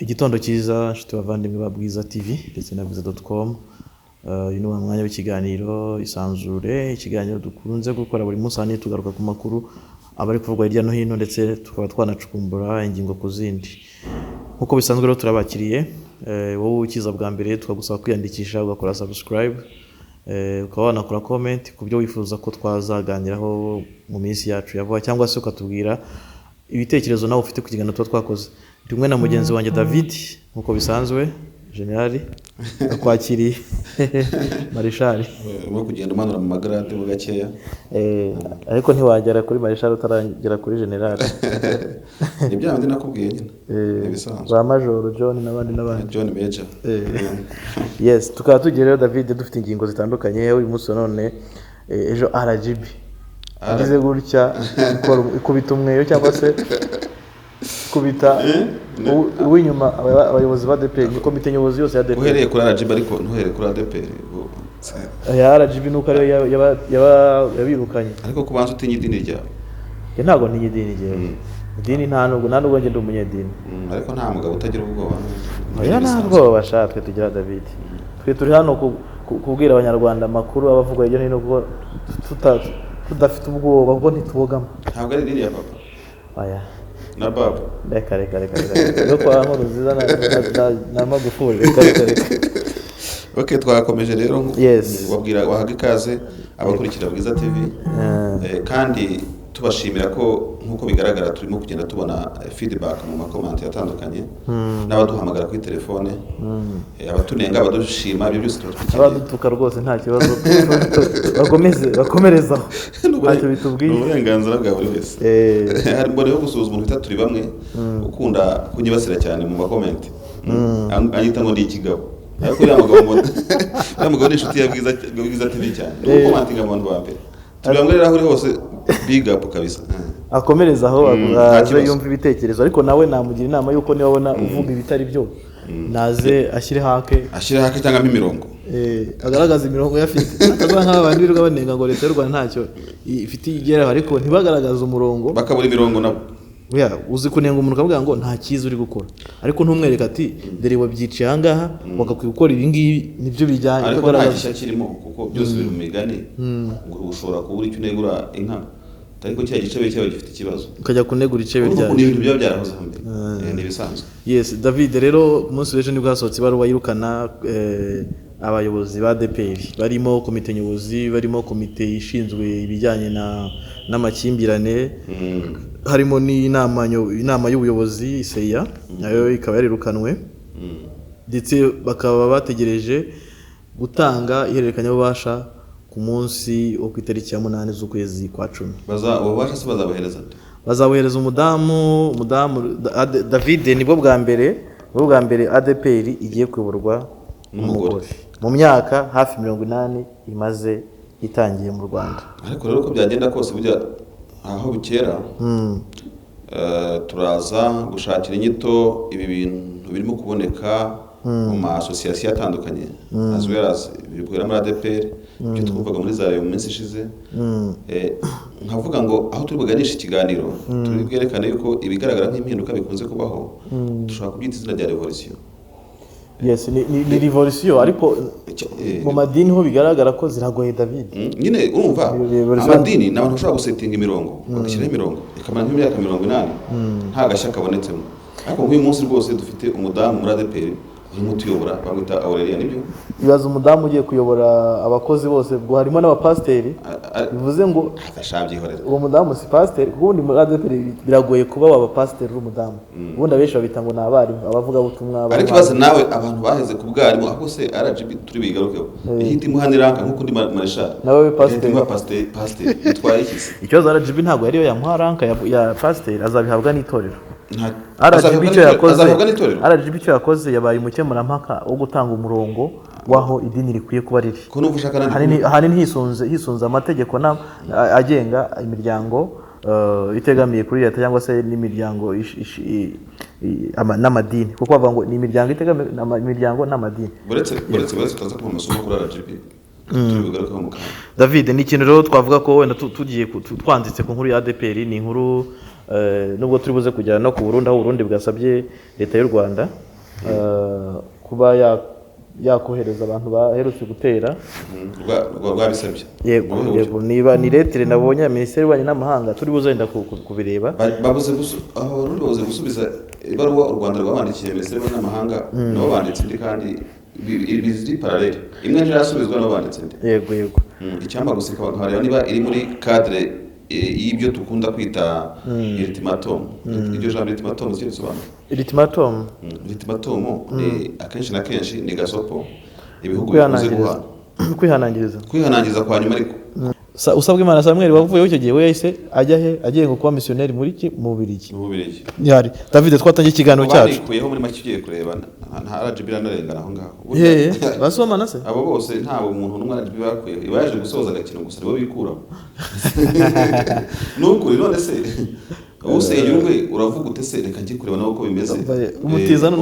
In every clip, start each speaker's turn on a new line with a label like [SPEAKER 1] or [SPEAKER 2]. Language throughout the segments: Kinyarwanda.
[SPEAKER 1] Igitondo cyiza nshuti bavandimwe ba Bwiza TV ndetse na bwiza.com. Uyu ni umwanya w'ikiganiro isanzure, ikiganiro dukunze gukora buri munsi hano tugaruka ku makuru abari kuvugwa hirya no hino ndetse tukaba twanacukumbura ingingo ku zindi. Nkuko bisanzwe rero turabakiriye, wowe ukiza bwa mbere tukagusaba kwiyandikisha ugakora subscribe, ukaba wanakora comment ku byo wifuza ko twazaganiraho mu minsi yacu yavuga, cyangwa se ukatubwira ibitekerezo nawe ufite ku kiganiro tuba twakoze. Ndi kumwe na mugenzi wanjye David nkuko bisanzwe, General akwakiriye Marishal.
[SPEAKER 2] Urimo kugenda umanura mu magrade mu gakeya.
[SPEAKER 1] Ariko ntiwagera kuri Marishal utaragera kuri General.
[SPEAKER 2] Ni bya bindi nakubwiye nyine. Ibisanzwe.
[SPEAKER 1] Ba Major John n'abandi.
[SPEAKER 2] John Major.
[SPEAKER 1] Yes, tukaba tugiye rero David dufite ingingo zitandukanye. Uyu munsi none ejo RGB agize gutya ikubita umweyo cyangwa se kubita uw'inyuma abayobozi ba DPR, ni komite nyobozi yose ya DPR.
[SPEAKER 2] Uhereye kuri RGB ariko ntuhere kuri DPR.
[SPEAKER 1] Ya RGB nuko ariyo yabirukanye.
[SPEAKER 2] Ariko kubanza utinya idini ryawe.
[SPEAKER 1] Ntago ntinya idini ryawe. Idini nta nubwo ngende umunyedini.
[SPEAKER 2] Ariko nta mugabo utagira ubwoba.
[SPEAKER 1] Oya ntabwo bashatwe tugira David. Twe turi hano kubwira abanyarwanda amakuru abavuga hirya no hino ko tudafite ubwoba kuko ntitubogama.
[SPEAKER 2] Ntabwo ari idini ya papa.
[SPEAKER 1] Oya.
[SPEAKER 2] Na baba.
[SPEAKER 1] Reka. Yo kwa nkuru nziza na Magufuli. Reka.
[SPEAKER 2] Okay, twakomeje rero.
[SPEAKER 1] Yes.
[SPEAKER 2] Wabwira wahaga ikaze abakurikira Bwiza TV. Kandi tubashimira ko nkuko bigaragara turimo kugenda tubona feedback mu makomenti yatandukanye, n'abaduhamagara kuri telefone, abatunenga abadushima, ibyo byose turabikiriye.
[SPEAKER 1] Abadutuka rwose nta kibazo. Bakomerezaho. Ntacyo bitubwiye.
[SPEAKER 2] Uburenganzira bwa buri wese. Harimo rero gusuzuma umuntu turi bamwe ukunda kunyibasira cyane mu makomenti. Anyita ngo ndi ikigabo. Ariko uriya mugabo ni inshuti ya Bwiza TV cyane. Ukomantinga abantu ba mbere. Turi bamwe rero aho uri hose big up kabisa.
[SPEAKER 1] Akomerezaho aze yumva ibitekerezo, ariko nawe namugira inama yuko niba abona uvuga ibitari byo naze ashyire hake
[SPEAKER 2] cyangwa imirongo.
[SPEAKER 1] Agaragaza imirongo yafite. Akaza nk'abandi birirwa banenga ngo leta y'u Rwanda ntacyo ifite igeraho, ariko ntibagaragaza umurongo.
[SPEAKER 2] Bakabura imirongo nabo.
[SPEAKER 1] Oya, uzi kunenga umuntu kavuga ngo nta cyiza uri gukora, ariko ntumwereka ati dere wabyiciye ahangaha wakakwiye gukora ibi ngibi nibyo bijyanye.
[SPEAKER 2] Ariko nta gisha kirimo kuko byose biri mu migani. Ngo ushobora kubura icyo unegura inka, ariko cya gicebe cyawe gifite ikibazo
[SPEAKER 1] ukajya kunegura icebe ryawe.
[SPEAKER 2] Ni ibintu bya byarahoze mbere. Ni bisanzwe.
[SPEAKER 1] Yes, David rero umunsi w'ejo nibwo hasohotse ibaruwa yirukana abayobozi ba DPR, barimo komite nyobozi, barimo komite ishinzwe ibijyanye n'amakimbirane, harimo inama y'ubuyobozi SEIA nayo ikaba yarirukanwe, ndetse bakaba bategereje gutanga ihererekanyabubasha ku munsi wo ku itariki ya 8 z'ukwezi kwa 10.
[SPEAKER 2] Ububasha se
[SPEAKER 1] bazabuhereza umudamu David. Nibwo bwa mbere ADPR igiye kuyoborwa n'umugore mu myaka hafi 80 imaze itangiye mu Rwanda.
[SPEAKER 2] Ariko rero ko byagenda kose burya aho bukera turaza gushakira inyito ibi bintu birimo kuboneka mu ma association atandukanye, as well as bikorera muri ADPR, byo twumvaga muri za mu minsi ishize. Nkavuga ngo aho turi buganisha ikiganiro turi bwerekane yuko ibigaragara nk'impinduka bikunze kubaho, dushobora kubyita izina rya revolution.
[SPEAKER 1] Yes, ni revolution, ariko mu madini ho bigaragara ko ziragoye David.
[SPEAKER 2] Nyine urumva amadini n'abantu bashobora gusetinga imirongo, bagashyiraho imirongo ikamara nk'imyaka 80 nta gashya kabonetsemo. Ariko nk'uyu munsi rwose dufite umudamu muri ADPR urimo tuyobora bamwita Aurelia. Nibyo
[SPEAKER 1] bibaza umudamu ugiye kuyobora abakozi bose, bwo harimo n'abapasteri. Bivuze ngo
[SPEAKER 2] atashabyihorera
[SPEAKER 1] uwo mudamu si pasteur, ubundi muri ADPR biragoye kuba waba pasteur w'umudamu. Ubundi abenshi babita ngo nabari abavuga butumwa.
[SPEAKER 2] Ariko baze nawe abantu baheze ku bwarimu, aho se RGB turi bigarukeho ihita imuhaniranka nkuko ndi Marshal
[SPEAKER 1] nawe pasteur
[SPEAKER 2] itwaye ikisi.
[SPEAKER 1] Icyo RGB ntabwo yariyo yamuha ranka ya pasteur, azabihabwa n'itorero. RGB icyo yakoze yabaye umukemurampaka wo gutanga umurongo waho idini rikwiye kuba riri. Ahanini hisunze amategeko agenga imiryango itegamiye kuri leta cyangwa se n'imiryango n'amadini, kuko bavuga ngo ni imiryango itegamiye imiryango n'amadini.
[SPEAKER 2] Buretse utaza kubona amasomo kuri RGB.
[SPEAKER 1] David, ni ikintu rero twavuga ko wenda tugiye twanditse ku nkuru ya ADPR. Ni inkuru nubwo turi buze kujyana no ku Burundi, aho Burundi bwasabye leta y'u Rwanda kuba yakohereza abantu baherutse gutera
[SPEAKER 2] rwabisabye.
[SPEAKER 1] Yego niba ni letere nabonye ya Minisiteri y'Ububanyi n'Amahanga turi buzenda kubireba
[SPEAKER 2] babuze gusubiza ibaruwa u Rwanda rwabandikiye Minisiteri y'Ububanyi n'Amahanga nabo banditse indi kandi biziri parallel imwe ntirasubizwa nabo banditse indi.
[SPEAKER 1] Yego
[SPEAKER 2] icyamba gusa nkareba niba iri muri cadre y'ibyo dukunda kwita ultimatum. Iryo jambo ultimatum cyo risobanura ultimatum akenshi na kenshi ni gasopo ibihugu bikunze guhana kwihanangiriza kwa nyuma. Ariko
[SPEAKER 1] usabwe Imana Samuel wavuyeho icyo gihe we yahise ajya he agiye kuba missionnaire muri Bubiligi. Yari David twatangiye ikiganiro cyacu
[SPEAKER 2] kuyeho muri make ugiye kureba nta RGB ranarengana aho ngaho
[SPEAKER 1] basomana se
[SPEAKER 2] abo bose ntawe umuntu n'umwe RGB bakuye baje gusoza agakino gusa nibo bikuraho n'ukuri none se useye urwe uravuga ute se reka njye kureba nabo ko bimeze
[SPEAKER 1] umutiza no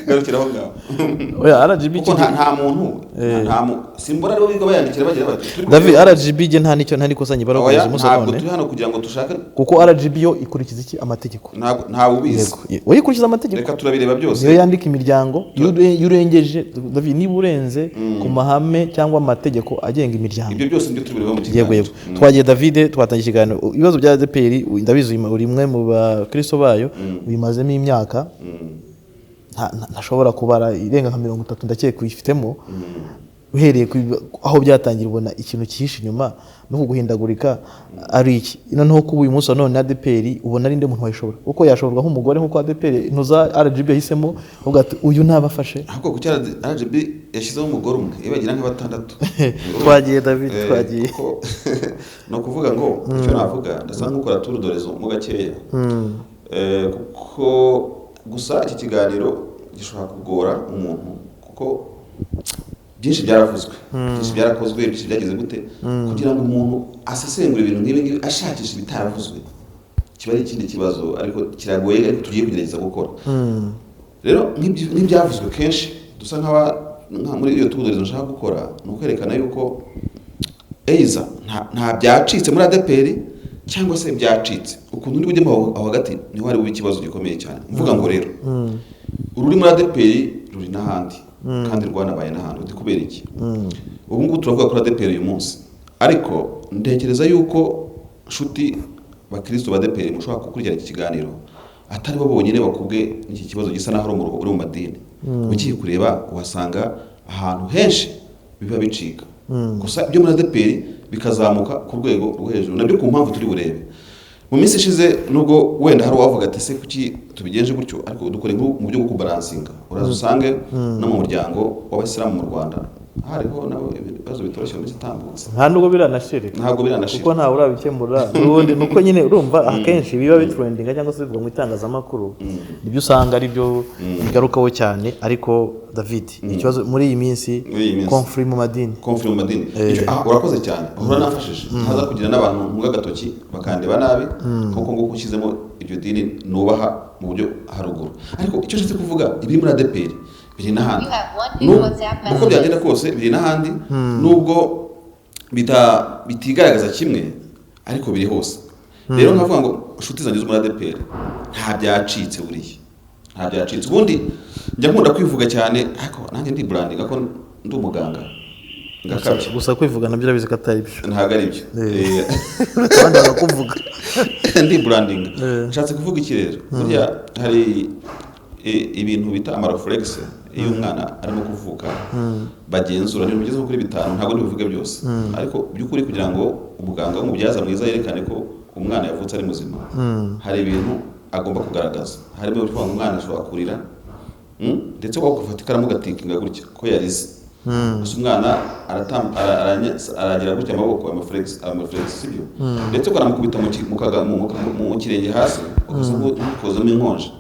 [SPEAKER 2] garukiraho ngaho
[SPEAKER 1] RGB
[SPEAKER 2] nta muntu simbora aribo biga bayandikira bagira bati
[SPEAKER 1] David RGB je nta nicyo nta nikosanye barakoze umunsi none
[SPEAKER 2] ntabwo turi hano kugira ngo dushake
[SPEAKER 1] kuko RGB yo ikurikiza iki amategeko
[SPEAKER 2] nta ubizi
[SPEAKER 1] uyikurikiza amategeko
[SPEAKER 2] reka turabireba byose
[SPEAKER 1] niyo yandika imiryango yurengeje David niba urenze ku mahame cyangwa amategeko agenga imiryango
[SPEAKER 2] ibyo byose nibyo turabireba mu kiganiro.
[SPEAKER 1] Yego twagiye David twatangiye ikiganiro ibibazo bya ADPR ndabizi uri mwe mu bakristo bayo bimazemo imyaka ntashobora kubara irenga nka 30 ndakeka kuyifitemo uhereye aho byatangira ubona ikintu cyihishe inyuma no kuguhindagurika ari iki noneho kuba uyu munsi none ADPR ubona ari nde muntu wayishobora uko yashoborwa nk'umugore nkuko ADPR ntuza RGB yahisemo uvuga ati uyu ntabafashe
[SPEAKER 2] ahubwo ku cyara RGB yashyizeho umugore umwe ibagira nk'abatandatu.
[SPEAKER 1] Twagiye David twagiye
[SPEAKER 2] no kuvuga ngo icyo navuga ndasanga ukora turu dorezo mu gakeya kuko gusa iki kiganiro gishobora kugora umuntu kuko byinshi byaravuzwe byinshi byarakozwe byinshi byageze gute kugira ngo umuntu asesengure ibintu nk'ibi ashakisha ibitaravuzwe kiba ari ikindi kibazo ariko kiragoye ariko tugiye kugerageza gukora. Rero nk'ibyavuzwe kenshi dusa nka muri iyo tudorezo nshaka gukora ni ukwerekana yuko eiza nta byacitse muri ADPR cyangwa se byacitse ukuntu uri bujyemo aho hagati niho hari ikibazo gikomeye cyane. Mvuga ngo rero ururi muri ADPR ruri n'ahandi kandi rwanabaye n'ahandi uti kubera iki ubu ngubu turavuga kuri ADPR uyu munsi ariko ntekereza yuko nshuti bakristo ba ADPR mushobora gukurikirana iki kiganiro atari bo bonyine bakubwe iki kibazo gisa naho uri mu madini ugiye kureba uhasanga ahantu henshi biba bicika gusa ibyo muri ADPR bikazamuka ku rwego rwo hejuru nabyo ku mpamvu turi burebe mu minsi ishize nubwo wenda hari uwavuga ati se kuki tubigenje gutyo ariko dukore mu buryo bwo kubalansinga uraza usange no mu muryango w'Abasilamu mu Rwanda hariho nabo ibibazo bitoroshye muri itambutse
[SPEAKER 1] ntabwo biranashirika kuko nta urabikemura n'ubundi nuko nyine urumva akenshi biba bitrendinga cyangwa se bivuga mu itangazamakuru nibyo usanga ari byo bigarukaho cyane. Ariko David ikibazo muri iyi minsi conflict mu madini
[SPEAKER 2] urakoze cyane uranafashije haza kugira n'abantu muga gatoki bakandeba nabi kuko ngo kushyizemo iryo dini nubaha mu buryo haruguru. Ariko icyo nshaka kuvuga ibiri muri ADPR biri n'ahandi uko byagenda kose biri n'ahandi nubwo bitigaragaza kimwe ariko biri hose. Rero nkavuga ngo inshuti zanjye zo muri ADPR nta byacitse buriya nta byacitse. Ubundi njya nkunda kwivuga cyane ariko nanjye ndi branding ako ndi umuganga ngakabye
[SPEAKER 1] gusa kwivuga nabyo urabizi ko atari byo
[SPEAKER 2] ntago ari byo
[SPEAKER 1] kandi bakakuvuga
[SPEAKER 2] ndi branding nshatse kuvuga iki rero burya hari ibintu bita amareflex iyo umwana arimo kuvuka bagenzura n'ibintu bigeze kuri 5 ntago nibivuge byose ariko by'ukuri kugira ngo umuganga w'umubyaza mwiza yerekane ko umwana yavutse ari muzima hari ibintu agomba kugaragaza harimo uko umwana ashobora kurira ndetse ko gufata ikaramu gatikinga gutya ko yarize gusa umwana aragira gutya amaboko amaflex sibyo ndetse ko aramukubita mu kirenge hasi ukozamo inkonje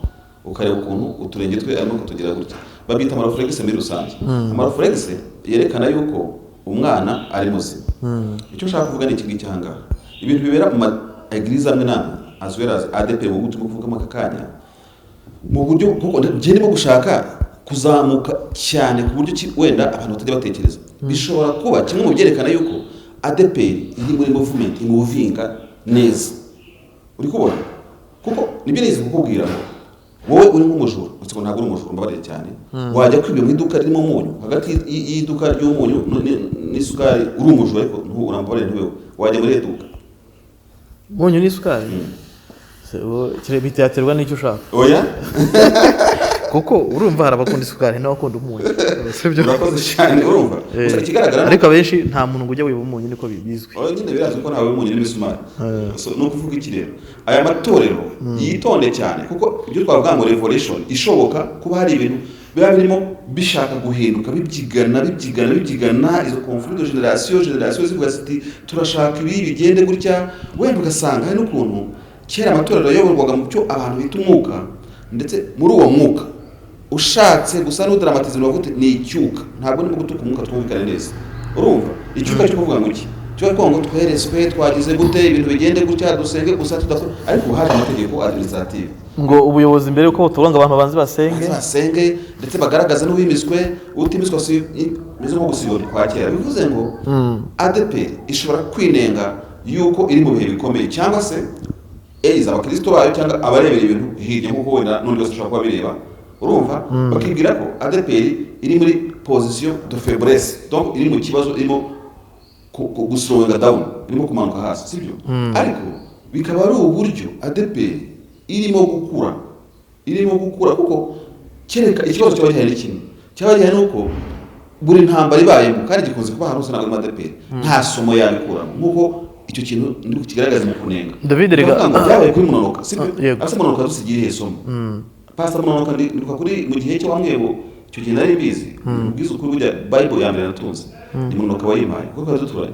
[SPEAKER 2] ukareba ukuntu uturenge twe arimo kutugira gutya babita amareflex muri rusange. Amareflex yerekana yuko umwana ari muzima. Icyo nshaka kuvuga ni iki ngicanga ibintu bibera mu eglise amwe namwe as well as ADPR mu gutuma kuvuga makakanya mu buryo kuko ngendimo gushaka kuzamuka cyane ku buryo wenda abantu batajya batekereza bishobora kuba kimwe mu byerekana yuko ADPR iri muri movement imovinga neza uri kubona kuko nibyo neza kukubwira wowe uri nk'umujura utsiko ntabwo uri umujura mbabarire cyane wajya kwiba mu iduka ririmo umunyu hagati y'iduka ry'umunyu n'isukari uri umujura ariko urambabarire ntiwewe wajya muri iduka
[SPEAKER 1] umunyu n'isukari bitaterwa n'icyo ushaka
[SPEAKER 2] oya
[SPEAKER 1] kuko urumva hari abakunda isukari n'abakunda umunyu sibyo
[SPEAKER 2] urakoze cyane urumva gusa ikigaragara
[SPEAKER 1] ariko abenshi nta muntu ujya wiba umunyu niko bizwi
[SPEAKER 2] nyine birazi ko ntawe umunyu n'imisumari ni ukuvuga iki rero aya matorero yitonde cyane kuko ibyo twavuga ngo revolution ishoboka kuba hari ibintu biba birimo bishaka guhinduka bibyigana izo conflit de generation zivuga ziti turashaka ibi bigende gutya wenda ugasanga hari n'ukuntu kera amatorero yayoborwaga mu cyo abantu bita umwuka ndetse muri uwo mwuka ushatse gusa n'udramatizm bavuga ni icyuka ntabwo ni gutuka umwuka twumvikane neza urumva icyuka cyo kuvuga ngo iki cyo ko ngo tweretswe twagize gute ibintu bigende gutya dusenge gusa tudakora ariko hari amategeko administrative
[SPEAKER 1] ngo ubuyobozi mbere uko buturanga abantu banze basenge
[SPEAKER 2] ndetse bagaragaza n'uwimiswe utimiswe mizo nko gusiyora kwa kera bivuze ngo ADEPR ishobora kwinenga yuko iri mu bihe bikomeye cyangwa se abakristo bayo cyangwa abarebera ibintu hirya nk'uko wenda n'undi wese ushobora kuba bireba urumva bakibwira ko ADEPR iri muri position de faiblesse donc iri mu kibazo irimo guslowinga down irimo kumanuka hasi sibyo ariko bikaba ari uburyo ADEPR irimo gukura kuko kereka ikibazo cyaba gihari n'ikindi cyaba gihari nuko buri ntambara ibayemo kandi gikunze kuba ahantu hose ntabwo muri ADEPR nta somo yabikuramo nk'uko icyo kintu ndi kukigaragaza mu kunenga
[SPEAKER 1] David rega
[SPEAKER 2] byabaye kuri Munonoka sibyo ase Munonoka dusigiye isomo Pastor Munonoka ndi kuri mu gihe cyo wamwebo icyo gihe nari bizi ubwiza ukuri burya Bible ya mbere natunze ni Munonoka wayimpaye kuko twari duturanye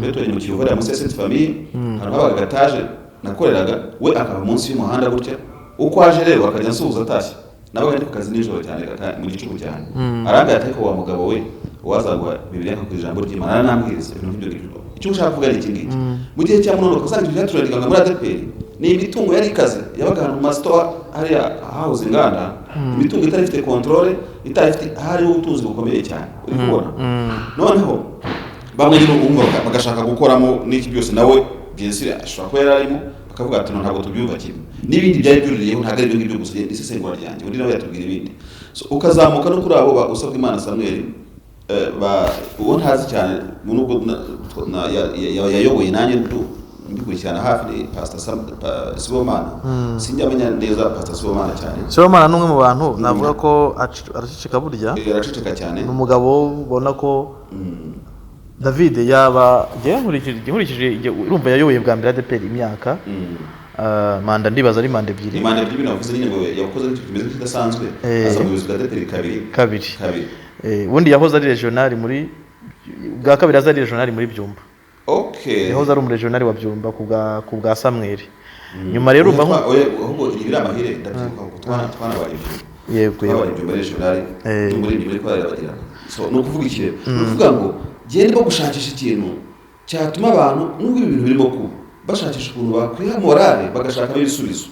[SPEAKER 2] rero turi mu Kiyovu ya Musese famille hari abaga gataje nakoreraga we akaba munsi y'umuhanda gutya uko aje rero akajya nsuhuza atashye nabaga ndi ku kazi nijoro cyane mu gicuku cyane aranga yateko wa mugabo we wazagwa Bibiliya ku ijambo ry'Imana nambwiriza ibintu by'ibyo icyo ushaka kuvuga ni iki ngiki mu gihe cya Munonoka usanga ibyo turariganga muri ADEPR ni imitungo yari ikaze yabaga ahantu mu masitowa hariya ahahoze inganda imitungo itari ifite controle itari ifite hariho ubutunzi bukomeye cyane uri kubona noneho bamwe nyine umwuka bagashaka gukoramo n'iki byose nawe byensire ashobora kuba yararimo bakavuga ati ntabwo tubyumva kimwe n'ibindi byari byuririyeho ntabwo ari ibyo ngibyo gusa isesengura ryanjye undi nawe yatubwira ibindi ukazamuka no kuri abo usabwa Imana Samuel uwo ntazi cyane nubwo yayoboye nanjye mbikurikirana hafi ni Pastor Sibomana sinjamenya neza Pastor Sibomana cyane
[SPEAKER 1] Sibomana n'umwe mu bantu navuga ko araceceka burya
[SPEAKER 2] araceceka cyane
[SPEAKER 1] n'umugabo ubona ko David yaba nkurikije urumva yayoboye bwa mbere ADEPR imyaka manda ndibaza ari manda ebyiri
[SPEAKER 2] navuze nyine ngo yakoze kimeze kidasanzwe aza mu buzima ADEPR kabiri
[SPEAKER 1] ubundi yahoze ari regional muri bwa kabiri aza ari regional muri Byumba yahoze ari umuregional wa Byumba ku bwa Samuel nyuma rero urumva
[SPEAKER 2] ahubwo ibira amahire ndabyibuka ko twanabaye yego Byumba regional muri kwa yabagira so no kuvuga iki rero uvuga ngo gende bo gushakisha ikintu cyatuma abantu nubwo ibintu birimo kuba bashakisha ukuntu bakwiha morale bagashaka ibisubizo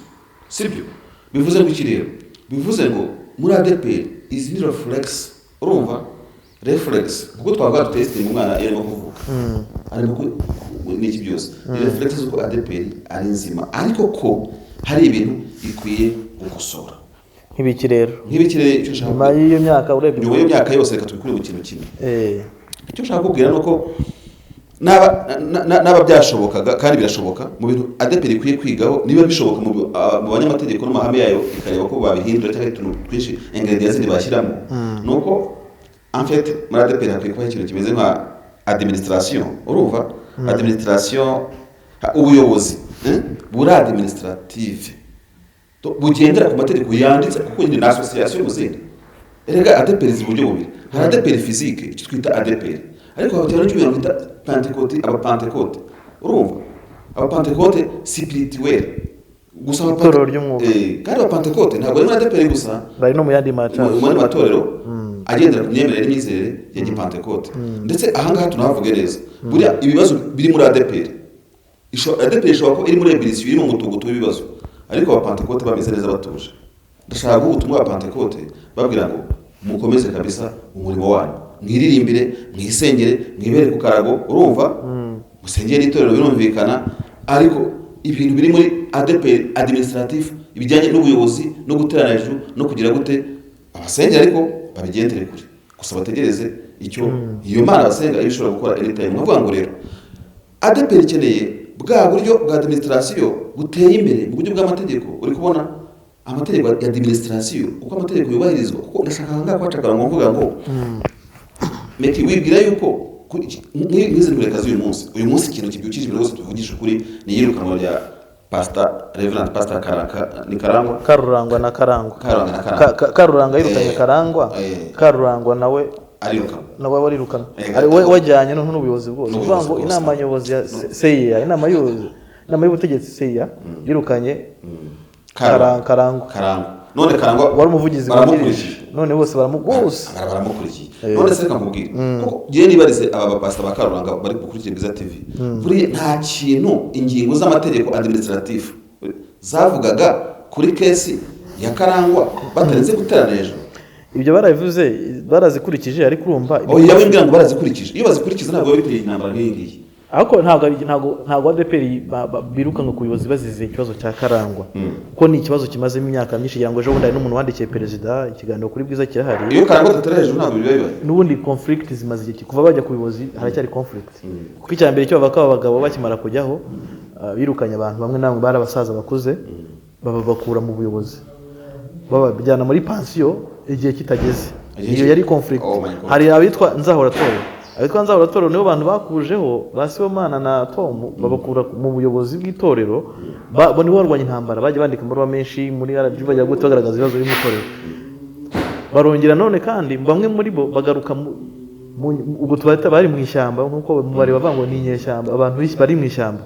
[SPEAKER 2] sibyo bivuze ngo iki rero bivuze ngo muri ADEPR is ni reflex urumva reflex kuko twavuga test mu mwana yarimo kuvuga ariko n'iki byose reflex uko ADEPR ari nzima ariko ko hari ibintu ikwiye gukosora
[SPEAKER 1] nk'ibiki rero
[SPEAKER 2] icyo shaka
[SPEAKER 1] nyuma y'iyo myaka urebye
[SPEAKER 2] nyuma y'iyo myaka yose reka tubikure mu kintu kimwe icyo ushaka kubwira nuko naba byashobokaga kandi birashoboka mu bintu ADEPR ikwiye kwigaho niba bishoboka mu banyamategeko n'amahame yayo ikareba ko babihindura cyangwa utuntu twinshi ingredients zindi bashyiramo nuko en fait muri ADEPR hakwiye kuba ikintu kimeze nka administration urumva administration ubuyobozi buri administrative bugendera ku mategeko yanditse kuko ni association muzindi erega ADEPR izi buryo bubiri hari ADEPR physique icyo twita ADEPR ariko abatera n'icyo bita Pentecote abapentecote urumva abapentecote spirituel gusa
[SPEAKER 1] abatorero ry'umwuka
[SPEAKER 2] kandi abapentecote ntabwo ari muri ADEPR gusa
[SPEAKER 1] bari no mu yandi
[SPEAKER 2] matorero agendera ku myemerere n'imyizerere ya gipentecote ndetse ahangaha tunahavuge neza buriya ibibazo biri muri ADEPR ishobora ko iri muri ebirisiyo iri mu mutugutu w'ibibazo ariko abapentecote bameze neza batuje ndashaka guha ubutumwa abapentecote babwira ngo mukomeze kabisa umurimo wanyu mwiririmbire mwisengere mwibere ku karago urumva musengere itorero birumvikana ariko ibintu biri muri ADEPR administratif ibijyanye n'ubuyobozi no guterana hejuru no kugira gute abasengera ariko babigendere kure gusa bategereze icyo iyo mana abasenga ishobora gukora anytime. Nkavuga ngo rero ADEPR ikeneye bwa buryo bwa administration buteye imbere mu buryo bw'amategeko. Uri kubona amategeko ya administration uko amategeko yubahirizwa, kuko ndashaka ngaho kwacakara ngo mvuga ngo meki wibwira yuko nk'izi murekazi uyu munsi ikintu kibyukije ibintu byose tuvugisha kuri ni yirukanwa rya Reverend Pastor
[SPEAKER 1] Karurangwa na Karangwa. Karurangwa yirukanye Karangwa, Karurangwa nawe warirukanwe wajyanye n'ubuyobozi bwose. Kuvuga ngo inama y'ubuyobozi ya CIA, inama y'ubutegetsi CIA yirukanye Karangwa.
[SPEAKER 2] None Karangwa
[SPEAKER 1] wari umuvugizi none bose
[SPEAKER 2] baramukurikiye. None se kamubwira kuko giye nibarize aba bapasta ba Karuranga bari gukurikira Bwiza TV, kuri nta kintu ingingo z'amategeko administrative zavugaga kuri kesi ya Karangwa batarenze guterana hejuru.
[SPEAKER 1] Ibyo barabivuze barazikurikije, ariko urumva
[SPEAKER 2] yabimbwira ngo barazikurikije. Iyo bazikurikiza ntabwo biteye intambara nk'iyi.
[SPEAKER 1] Ariko ntabwo ADEPR birukanwe ku buyobozi bazize ikibazo cya Karangwa, kuko ni ikibazo kimazemo imyaka myinshi. Yango ejo bundi n'umuntu wandikiye perezida ikiganiro kuri Bwiza kirahari.
[SPEAKER 2] Iyo Karangwa tatara hejuru ntabwo bibaye.
[SPEAKER 1] N'ubundi conflict zimaze igihe kuva bajya ku buyobozi haracyari conflict. Kuko icyambere cyo bava abagabo bakimara kujyaho birukanye abantu bamwe namwe bari abasaza bakuze babakura mu buyobozi babajyana muri pension igihe kitageze. Iyo yari conflict. Hari abitwa Nzahoratorero nibo bantu bakujeho ba Sibomana na Tom babakura mu buyobozi bw'itorero, bo nibo barwanya intambara, bajya bandika amabaruwa menshi muri RGB bajya gute bagaragaza ibibazo biri mu itorero. Barongera none kandi bamwe muri bo bagaruka ubwo tubata bari mu ishyamba, nkuko bari bavuga ngo ni inyeshyamba, abantu bari mu ishyamba.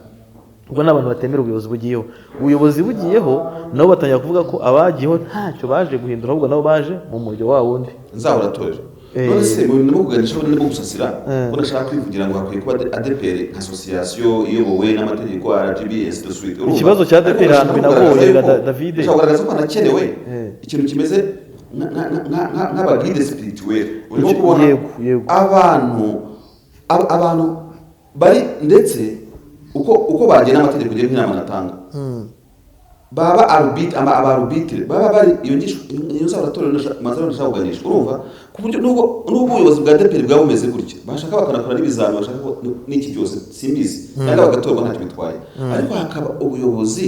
[SPEAKER 1] Ubwo n'abantu batemera ubuyobozi bugiyeho. Ubuyobozi bugiyeho nabo batangira kuvuga ko abagiyeho ntacyo baje guhindura, ahubwo nabo baje mu muryo wa wundi.
[SPEAKER 2] Nzahoratorero none se mu bintu byo kuganisha no gusasira ko ndashaka kwivugira ngo hakwiye kuba ADEPR association iyobowe n'amategeko RGB et de suite.
[SPEAKER 1] Ikibazo cya ADEPR ahantu binagoye David
[SPEAKER 2] ushobora ko anakenewe ikintu kimeze nk'abagide spirituel. Urimo kubona abantu bari ndetse uko bagena amategeko ngiye nk'inama natanga baba arbitre baba bari iyo Nzahoratorero mazaro ndashabuganisha. Urumva ku buryo n'ubwo ubuyobozi bwa ADEPR bwabo bumeze gutya bashaka bakanakora n'ibizami bashaka n'iki byose simbizi cyangwa bagatorwa ntacyo bitwaye, ariko hakaba ubuyobozi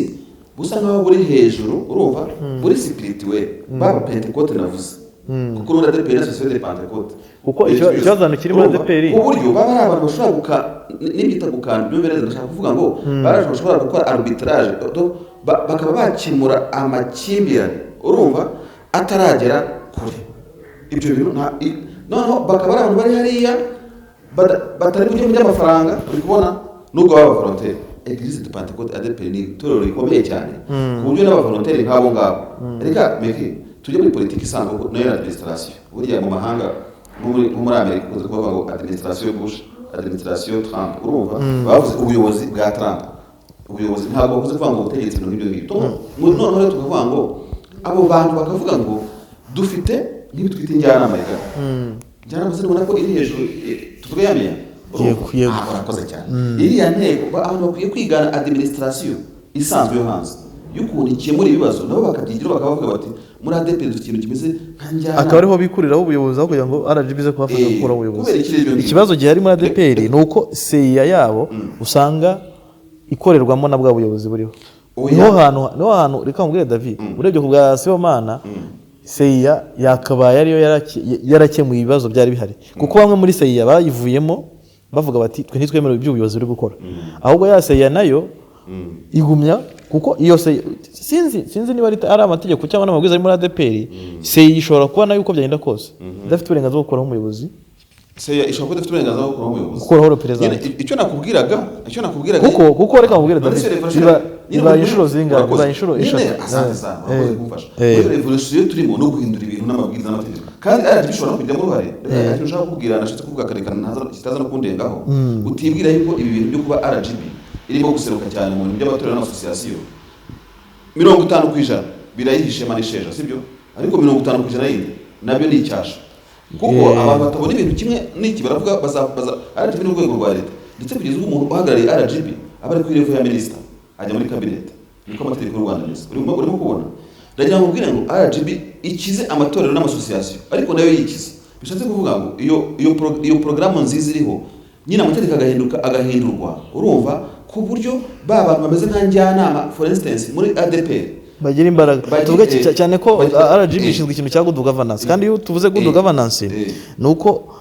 [SPEAKER 2] busa nkaho buri hejuru. Urumva buri spirituel baba Pentecote navuze kuko n'undi ADEPR na société de Pentecote
[SPEAKER 1] kuko ikibazo kiri muri ADEPR
[SPEAKER 2] uburyo baba ari abantu bashobora n'ibita gukanda by'ubereza. Ndashaka kuvuga ngo bashobora gukora arbitrage bakaba bakemura amakimbirane. Urumva ataragera kure ibyo bintu noneho bakaba ari abantu bari hariya batari kujya mu by'amafaranga. Uri kubona nubwo baba volontaire Église de Pentecôte ADEPR ni itorero rikomeye cyane ku buryo n'abavolontaire nk'abo ngabo. Reka meke tujye muri politiki isanzwe nayo administration. Burya mu mahanga muri Amerika ukunze kuvuga ngo administration Bush, administration Trump. Urumva bavuze ubuyobozi bwa Trump. Ubuyobozi ntabwo bavuze kuvuga ngo ubutegetsi n'ibyo ngibyo. Noneho tukavuga ngo abo bantu bakavuga ngo dufite nk'ibitwite njyanama ya gana njyanama zibona ko iri hejuru tuvuge yamenya akoze cyane iriya ntego abantu bakwiye kwigana administration isanzwe yo hanze y'ukuntu ikemura ibibazo nabo bakabyigira bakavuga bati muri ADEPR ikintu kimeze nka njyanama, akaba ariho bikuriraho ubuyobozi aho kugira ngo RGB ze kubafasha gukora ubuyobozi. Ikibazo gihari muri ADEPR ni uko CIA yabo usanga ikorerwamo na bwa buyobozi buriho. Niho hantu reka mbwire David urebye ku bwa Sibomana CIA yakabaye ariyo yarakemuye ibibazo byari bihari, kuko bamwe muri CIA bayivuyemo bavuga bati twe ntitwemerewe iby'ubuyobozi buri gukora, ahubwo ya CIA nayo igumya kuko iyo sinzi niba ari amategeko cyangwa n'amabwiriza ari muri ADEPR. CIA ishobora kuba nayo uko byagenda kose idafite uburenganzira bwo gukuraho umuyobozi. CIA ishobora kuba idafite uburenganzira bwo gukuraho umuyobozi, gukuraho perezida. Icyo nakubwiraga kuko reka nkubwire David iba inshuro zingahe, iba inshuro eshatu. Asante sana urakoze kumfasha. Revolution turimo no guhindura ibintu n'amabwiriza n'amategeko kandi ari bishobora kujya mu ruhare. Icyo nshaka kubwira nashatse kuvuga karekana kitaza no kundengaho utibwira yuko ibi bintu byo kuba RGB irimo guseruka cyane mu bintu by'abatorero n'association 50% birayihishe manisheja sibyo, ariko 50% yindi nabyo ni icyasha kuko abantu batabona ibintu kimwe n'iki baravuga baza RGB n'urwego rwa leta ndetse kugeza ubu umuntu uhagarariye RGB aba ari kuri level ya minister ajya muri cabinet niko amategeko y'u Rwanda ameze urimo kubona ndagira ngo ubwire ngo RGB ikize amatorero n'amasosiyasiyo ariko nayo yikize bishatse kuvuga ngo iyo porogaramu nziza iriho nyine amategeko agahindurwa urumva ku buryo bantu bameze nka njyanama for instance muri ADPR
[SPEAKER 1] bagira imbaraga tuvuge cyane ko RGB ishinzwe ikintu cya good governance kandi iyo tuvuze good governance nuko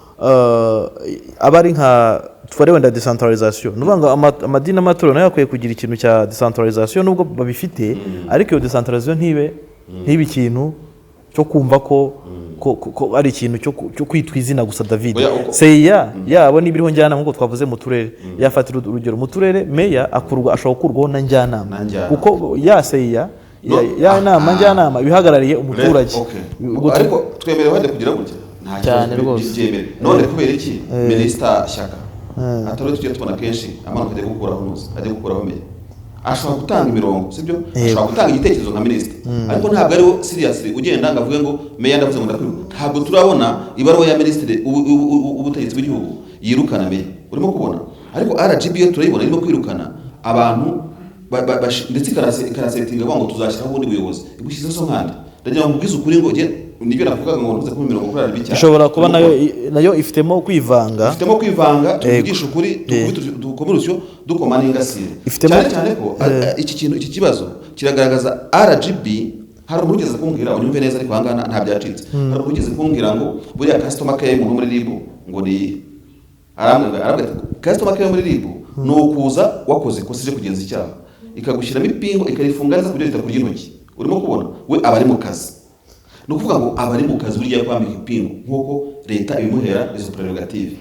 [SPEAKER 1] abari nka tware wenda decentralization nuvuga ngo amadini n'amatorero nayo akwiye kugira ikintu cya decentralization nubwo babifite ariko iyo decentralization ntibe ikintu cyo kumva ko ari ikintu cyo kwitwa izina gusa David seya yabo nibiriho njyanama nkuko twavuze mu turere yafatira urugero mu turere meya ashobora gukurwaho na njyanama kuko seya ya nama njyanama bihagarariye umuturage
[SPEAKER 2] ariko twemerewe hade kugira gutya
[SPEAKER 1] cyane rwose
[SPEAKER 2] none kubera iki Minister Shyaka atari tujye tubona kenshi amanuka ajya gukuraho meya ashobora gutanga imirongo sibyo ashobora gutanga igitekerezo nka minister ariko ntabwo ariho seriously ugenda ngavuge ngo meya ndavuze ngo ndakwiruka ntabwo turabona ibaruwa ya minister ubutegetsi bw'igihugu yirukana meya urimo kubona ariko RGB yo turayibona irimo kwirukana abantu ndetse ikarasetinga ngo tuzashyiraho ubundi buyobozi ibushyize so nkandi ndagira ngo ubwize ukuri ngo nibyo navuga ngo ntuze ku mirongo kuri RGB cyane
[SPEAKER 1] ishobora kuba nayo ifitemo kwivanga
[SPEAKER 2] tuvugisha ukuri dukomerusyo dukoma n'ingasire cyane ko iki kibazo kiragaragaza RGB hari umugeze kumbwira unyumve neza ariko hangana nta byacitse hari umugeze kumbwira ngo buriya customer care mu muri RIB ngo ni arambwira customer care muri RIB no kuza wakoze kosije kugenza icyaha ikagushyiramo ipingo ikarifunga neza kugira itakurya intoki urimo kubona we abari mu kazi no kuvuga ngo abari mu kazi burya kwambika ipingo nkuko leta ibimuhera izo prerogative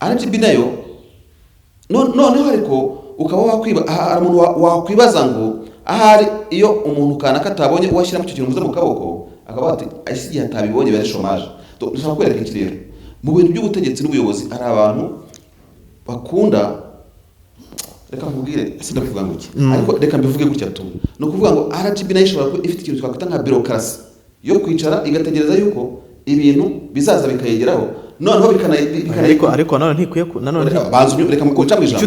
[SPEAKER 2] RGB nayo noneho ariko ukaba wakwibaza ngo ahari iyo umuntu kana katabonye uwashyira mu cyo kintu mu kaboko akaba ati asigiye atabibonye bari chômage donc nshaka kwereka iki rero mu bintu by'ubutegetsi n'ubuyobozi ari abantu bakunda reka mubwire sindakuvuga ngo iki ariko reka mbivuge gutya tu no kuvuga ngo RGB nayo ishobora kuba ifite ikintu twakwita nka bureaucracy yo kwicara igategereza yuko ibintu bizaza bikayegeraho noneho
[SPEAKER 1] ariko nanone ntikwiye nanone
[SPEAKER 2] banzu reka mukoca mu ijambo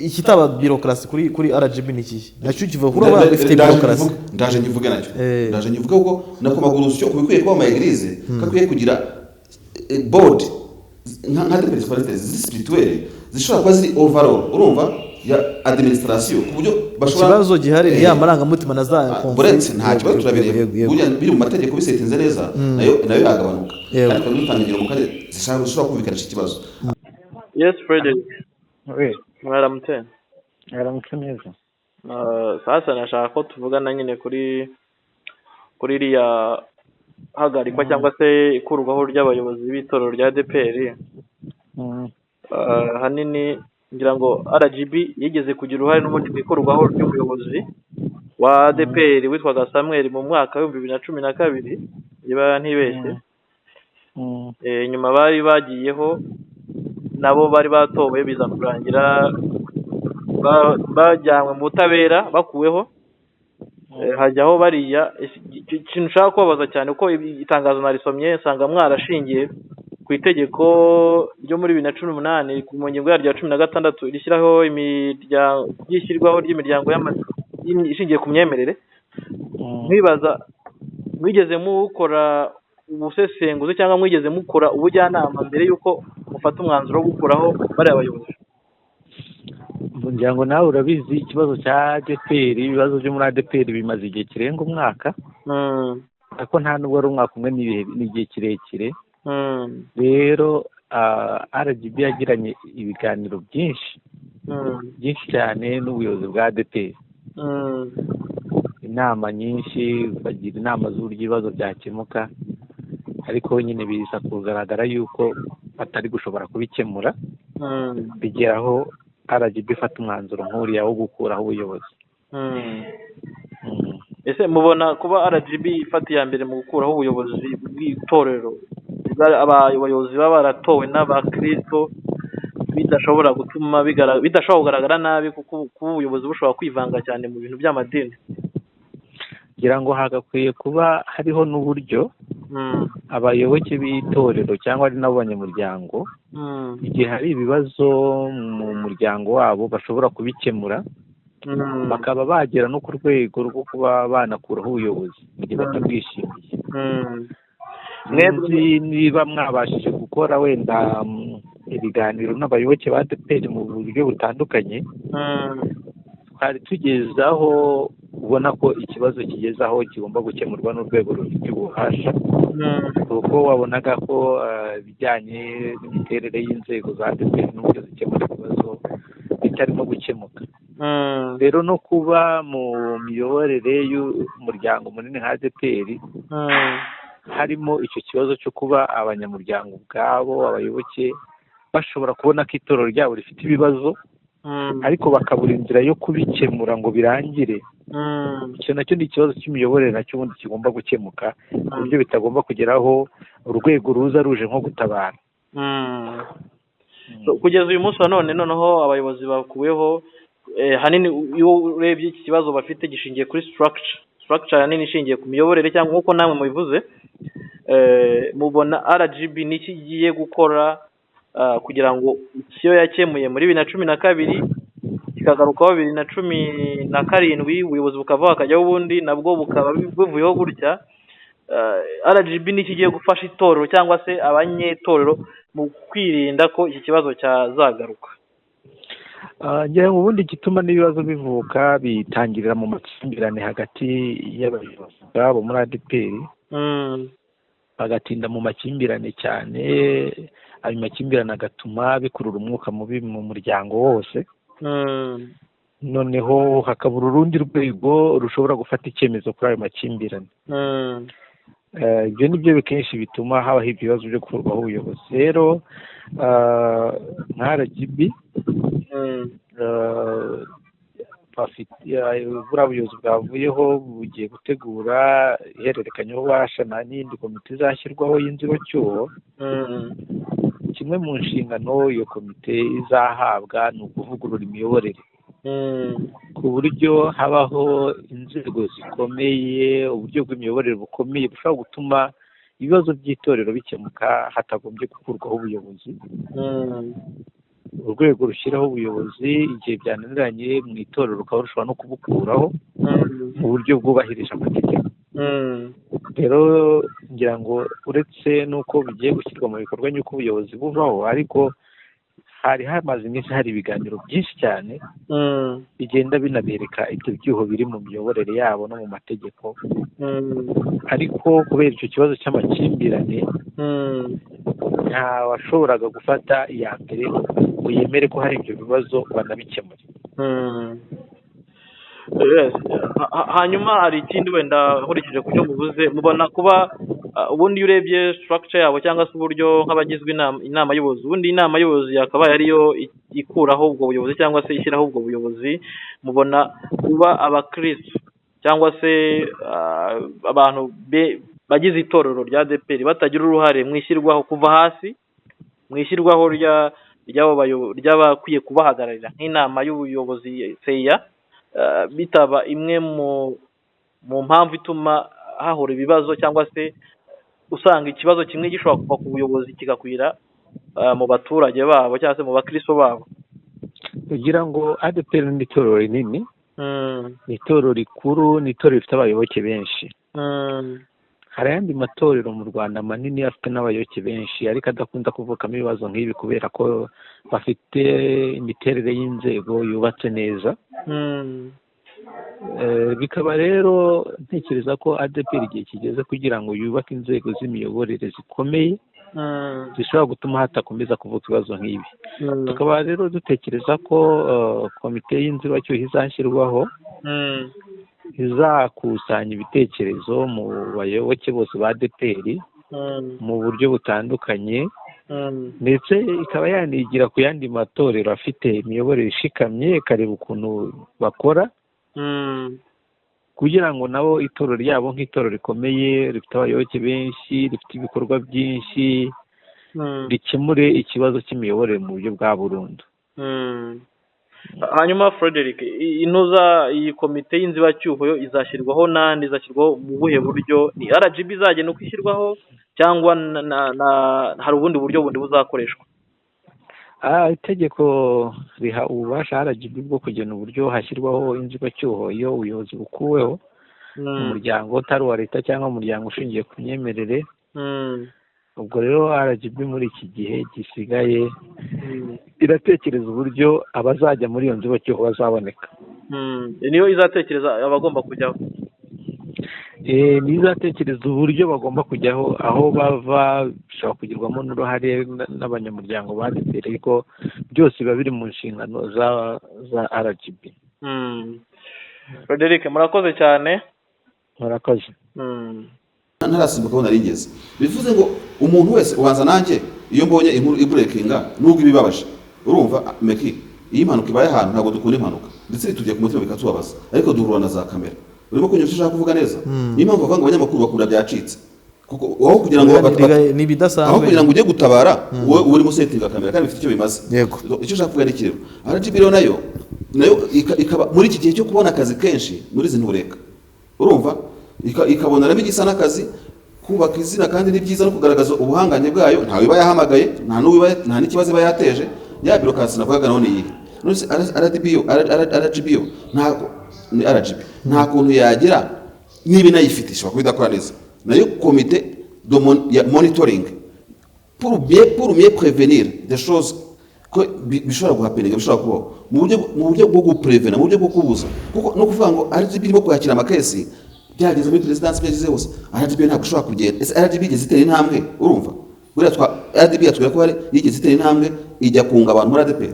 [SPEAKER 1] ikitaba bureaucracy kuri RGB niki nacyo kivuga kuri ifite bureaucracy
[SPEAKER 2] ndaje nyivuge nacyo ndaje nyivuge uko nako magurusyo kubikwiye kuba mu eglise kakwiye kugira board nka department spirituelle zishobora kuba ziri overall urumva ya administration ku buryo bashobora
[SPEAKER 1] kibazo gihari ya marangamutima naza
[SPEAKER 2] buretse nta kibazo turabireba burya biri mu mategeko bisetinze neza nayo yagabanuka ariko n'utangirira mu kaje zishobora kumvikanisha ikibazo.
[SPEAKER 3] Yes, Frederick. Mwaramutse
[SPEAKER 4] neza.
[SPEAKER 3] Sasa nashaka ko tuvugana nyine kuri iriya hagarikwa cyangwa se ikurwaho ry'abayobozi b'itorero rya ADPR. Hanini ngira ngo RGB yigeze kugira uruhare n'ubundi mu ikurwaho ry'umuyobozi wa ADPR witwaga Samuel mu mwaka wa 2012 niba ntibeshye. Nyuma bari bagiyeho nabo bari batowe biza kurangira bajyanywe mu butabera bakuweho hajyaho bariya ikintu ushaka kubabaza cyane uko itangazo narisomye nsanga mwarashingiye ku itegeko ryo muri 2018 ku ngingo yaryo ya 16 rishyiraho ryishyirwaho ry'imiryango ishingiye ku myemerere mwibaza mwigeze mukora ubusesenguzi cyangwa mwigeze mukora ubujyanama mbere yuko mufata umwanzuro wo gukuraho bari abayobozi?
[SPEAKER 4] Ngira ngo nawe urabizi ikibazo cya ADPR ibibazo byo muri ADPR bimaze igihe kirenga umwaka ariko nta nubwo ari umwaka umwe n'igihe kirekire rero RGB yagiranye ibiganiro byinshi cyane n'ubuyobozi bwa ADPR inama nyinshi bagira inama z'uburyo ibibazo byakemuka ariko nyine biza kugaragara yuko batari gushobora kubikemura bigeraho RGB ifata umwanzuro nk'uriya wo gukuraho ubuyobozi.
[SPEAKER 3] Ese mubona kuba RGB ifata iya mbere mu gukuraho ubuyobozi bw'itorero abayobozi baba baratowe n'abakristo bidashobora gutuma bidashobora kugaragara nabi kuko ubuyobozi bushobora kwivanga cyane mu bintu by'amadini?
[SPEAKER 4] Ngira ngo hagakwiye kuba hariho n'uburyo abayoboke b'itorero cyangwa ari nabo banyamuryango igihe hari ibibazo mu muryango wabo bashobora kubikemura bakaba bagera no ku rwego rwo kuba banakuraho ubuyobozi mu gihe batabwishimiye. Sinzi niba mwabashije gukora wenda ibiganiro n'abayoboke ba ADEPR mu buryo butandukanye, twari tugeze aho ubona ko ikibazo kigeze aho kigomba gukemurwa n'urwego rufite ububasha, kuko wabonaga ko ibijyanye n'imiterere y'inzego za ADEPR n'uburyo zikemura ibibazo bitarimo gukemuka. Rero no kuba mu miyoborere y'umuryango munini nka ADEPR harimo icyo kibazo cyo kuba abanyamuryango ubwabo, abayoboke bashobora kubona ko itorero ryabo rifite ibibazo ariko bakabura inzira yo kubikemura ngo birangire. Icyo nacyo ni ikibazo cy'imiyoborere nacyo ubundi kigomba gukemuka ku buryo bitagomba kugeraho urwego ruza ruje nko gutabara.
[SPEAKER 3] Kugeza uyu munsi wa none noneho abayobozi bakuweho, hanini iyo urebye iki kibazo bafite gishingiye kuri structure hanini ishingiye ku miyoborere, cyangwa nk'uko namwe mubivuze, mubona RGB n'iki igiye gukora kugira ngo icyo yakemuye muri 2012 kikagarukaho 2017 ubuyobozi bukavaho hakajyaho ubundi nabwo bukaba buvuyeho gutya, RGB n'iki igiye gufasha itorero cyangwa se abanyetorero mu kwirinda ko iki kibazo cyazagaruka?
[SPEAKER 4] ngira ngo ubundi gituma n'ibibazo bivuka bitangirira mu makimbirane hagati y'abayobozi babo muri ADEPR, bagatinda mu makimbirane cyane, ayo makimbirane agatuma bikurura umwuka mubi mu muryango wose, noneho hakabura urundi rwego rushobora gufata icyemezo kuri ayo makimbirane. Ibyo ni byo kenshi bituma habaho ibibazo byo gukurwaho ubuyobozi. Rero nka RGB buriya buyobozi bwavuyeho bugiye gutegura ihererekanyabubasha n'indi komite izashyirwaho y'inzibacyuho. Kimwe mu nshingano iyo komite izahabwa ni ukuvugurura imiyoborere ku buryo habaho inzego zikomeye, uburyo bw'imiyoborere bukomeye bushobora gutuma ibibazo by'itorero bikemuka hatagombye gukurwaho ubuyobozi. Urwego rushyiraho ubuyobozi igihe byananiranye mu itorero rukaba rushobora no kubukuraho mu buryo bwubahirije amategeko. Rero ngira ngo uretse n'uko bigiye gushyirwa mu bikorwa n'uko ubuyobozi buvaho, ariko hari hamaze iminsi hari ibiganiro byinshi cyane bigenda binabereka ibyo byuho biri mu miyoborere yabo no mu mategeko, ariko kubera icyo kibazo cy'amakimbirane nta washoboraga gufata iya mbere ngo yemere ko hari ibyo bibazo banabikemura.
[SPEAKER 3] Hanyuma hari ikindi wenda nkurikije ku cyo muvuze, mubona kuba ubundi iyo urebye structure yabo cyangwa se uburyo nk'abagizwe inama y'ubuyobozi, ubundi inama y'ubuyobozi yakabaye ariyo ikuraho ubwo buyobozi cyangwa se ishyiraho ubwo buyobozi, mubona kuba abakristo cyangwa se abantu bagize itorero rya ADEPR batagira uruhare mu ishyirwaho kuva hasi mu ishyirwaho ry'abakwiye kubahagararira nk'inama y'ubuyobozi seya, bitaba imwe mu mpamvu ituma hahora ibibazo, cyangwa se usanga ikibazo kimwe gishobora kuva ku buyobozi kigakwira mu baturage babo cyangwa se mu bakristo babo.
[SPEAKER 4] Kugira ngo ADEPR ni itorero rinini, ni itorero rikuru, ni itorero rifite abayoboke benshi. Hari ayandi matorero mu Rwanda manini afite n'abayoboke benshi ariko adakunda kuvukamo ibibazo nk'ibi kubera ko bafite imiterere y'inzego yubatse neza. Bikaba rero ntekereza ko ADEPR igihe kigeze kugira ngo yubake inzego z'imiyoborere zikomeye zishobora gutuma hatakomeza kuvuka ibibazo nk'ibi. Tukaba rero dutekereza ko komite y'inzibacyuho izashyirwaho izakusanya ibitekerezo mu bayoboke bose ba ADEPR mu buryo butandukanye, ndetse ikaba yanigira ku yandi matorero afite imiyoborere ishikamye, ikareba ukuntu bakora kugira ngo nabo itorero ryabo nk'itorero rikomeye rifite abayoboke benshi, rifite ibikorwa byinshi, rikemure ikibazo cy'imiyoborere mu buryo bwa burundu.
[SPEAKER 3] Hanyuma Frederick, iyi komite y'inzibacyuho yo izashyirwaho nande, izashyirwaho mu buhe buryo? Ni RGB izagenda uko ishyirwaho cyangwa hari ubundi buryo bundi buzakoreshwa?
[SPEAKER 4] itegeko riha ububasha RGB bwo kugena uburyo hashyirwaho inzibacyuho iyo ubuyobozi bukuweho mu muryango utari uwa leta cyangwa umuryango ushingiye ku myemerere. Ubwo rero RGB muri iki gihe gisigaye iratekereza uburyo abazajya muri iyo nzibacyuho bazaboneka.
[SPEAKER 3] niyo izatekereza abagomba kujyaho.
[SPEAKER 4] Niyo izatekereza uburyo bagomba kujyaho, aho bava bishobora kugirwamo n'uruhare n'abanyamuryango ba ADEPR, ariko byose biba biri mu nshingano za RGB.
[SPEAKER 3] Frederic, murakoze cyane.
[SPEAKER 4] Murakoze.
[SPEAKER 2] Ntarasimbuka aho narigeze. Bivuze ngo umuntu wese ubanza nanjye iyo mbonye inkuru iburekinga nubwo ibibabaje, urumva meki iyi impanuka ibaye ahantu ntabwo dukunda impanuka ndetse tujya ku mutima bikatubabaza, ariko duhura na za kamera. Urimo kunyura ushaka kuvuga neza, niyo mpamvu bavuga ngo abanyamakuru bakunda byacitse, kuko aho kugira ngo
[SPEAKER 1] ni bidasanzwe,
[SPEAKER 2] aho kugira ngo ujye gutabara wowe urimo setinga kamera kandi bifite icyo bimaze. Icyo ushaka kuvuga ni kirero RGB rero nayo ikaba muri iki gihe cyo kubona akazi kenshi muri izi ntureka, urumva ikabona rero igisa n'akazi kubaka izina kandi ni byiza no kugaragaza ubuhanganye bwayo. Ntawe iba yahamagaye, nta n'ikibazo iba yateje, ya birokasi navugaga none iyi nose RGB ntabwo ni RGB nta kuntu yagira niba inayifite ishobora kuba idakora neza. Nayo komite ya monitoring pour mieux prévenir des choses ko bishobora guhapeninga, bishobora kubaho mu buryo bwo guprevena, mu buryo bwo kubuza, kuko no kuvuga ngo RGB irimo kwakira amakesi byageze muri presidence byageze hose, RGB ntabwo ishobora kugenda. Ese RGB igeze itera intambwe, urumva buriya RGB yatubwira ko hari yigeze itera intambwe ijya kunga abantu muri ADEPR,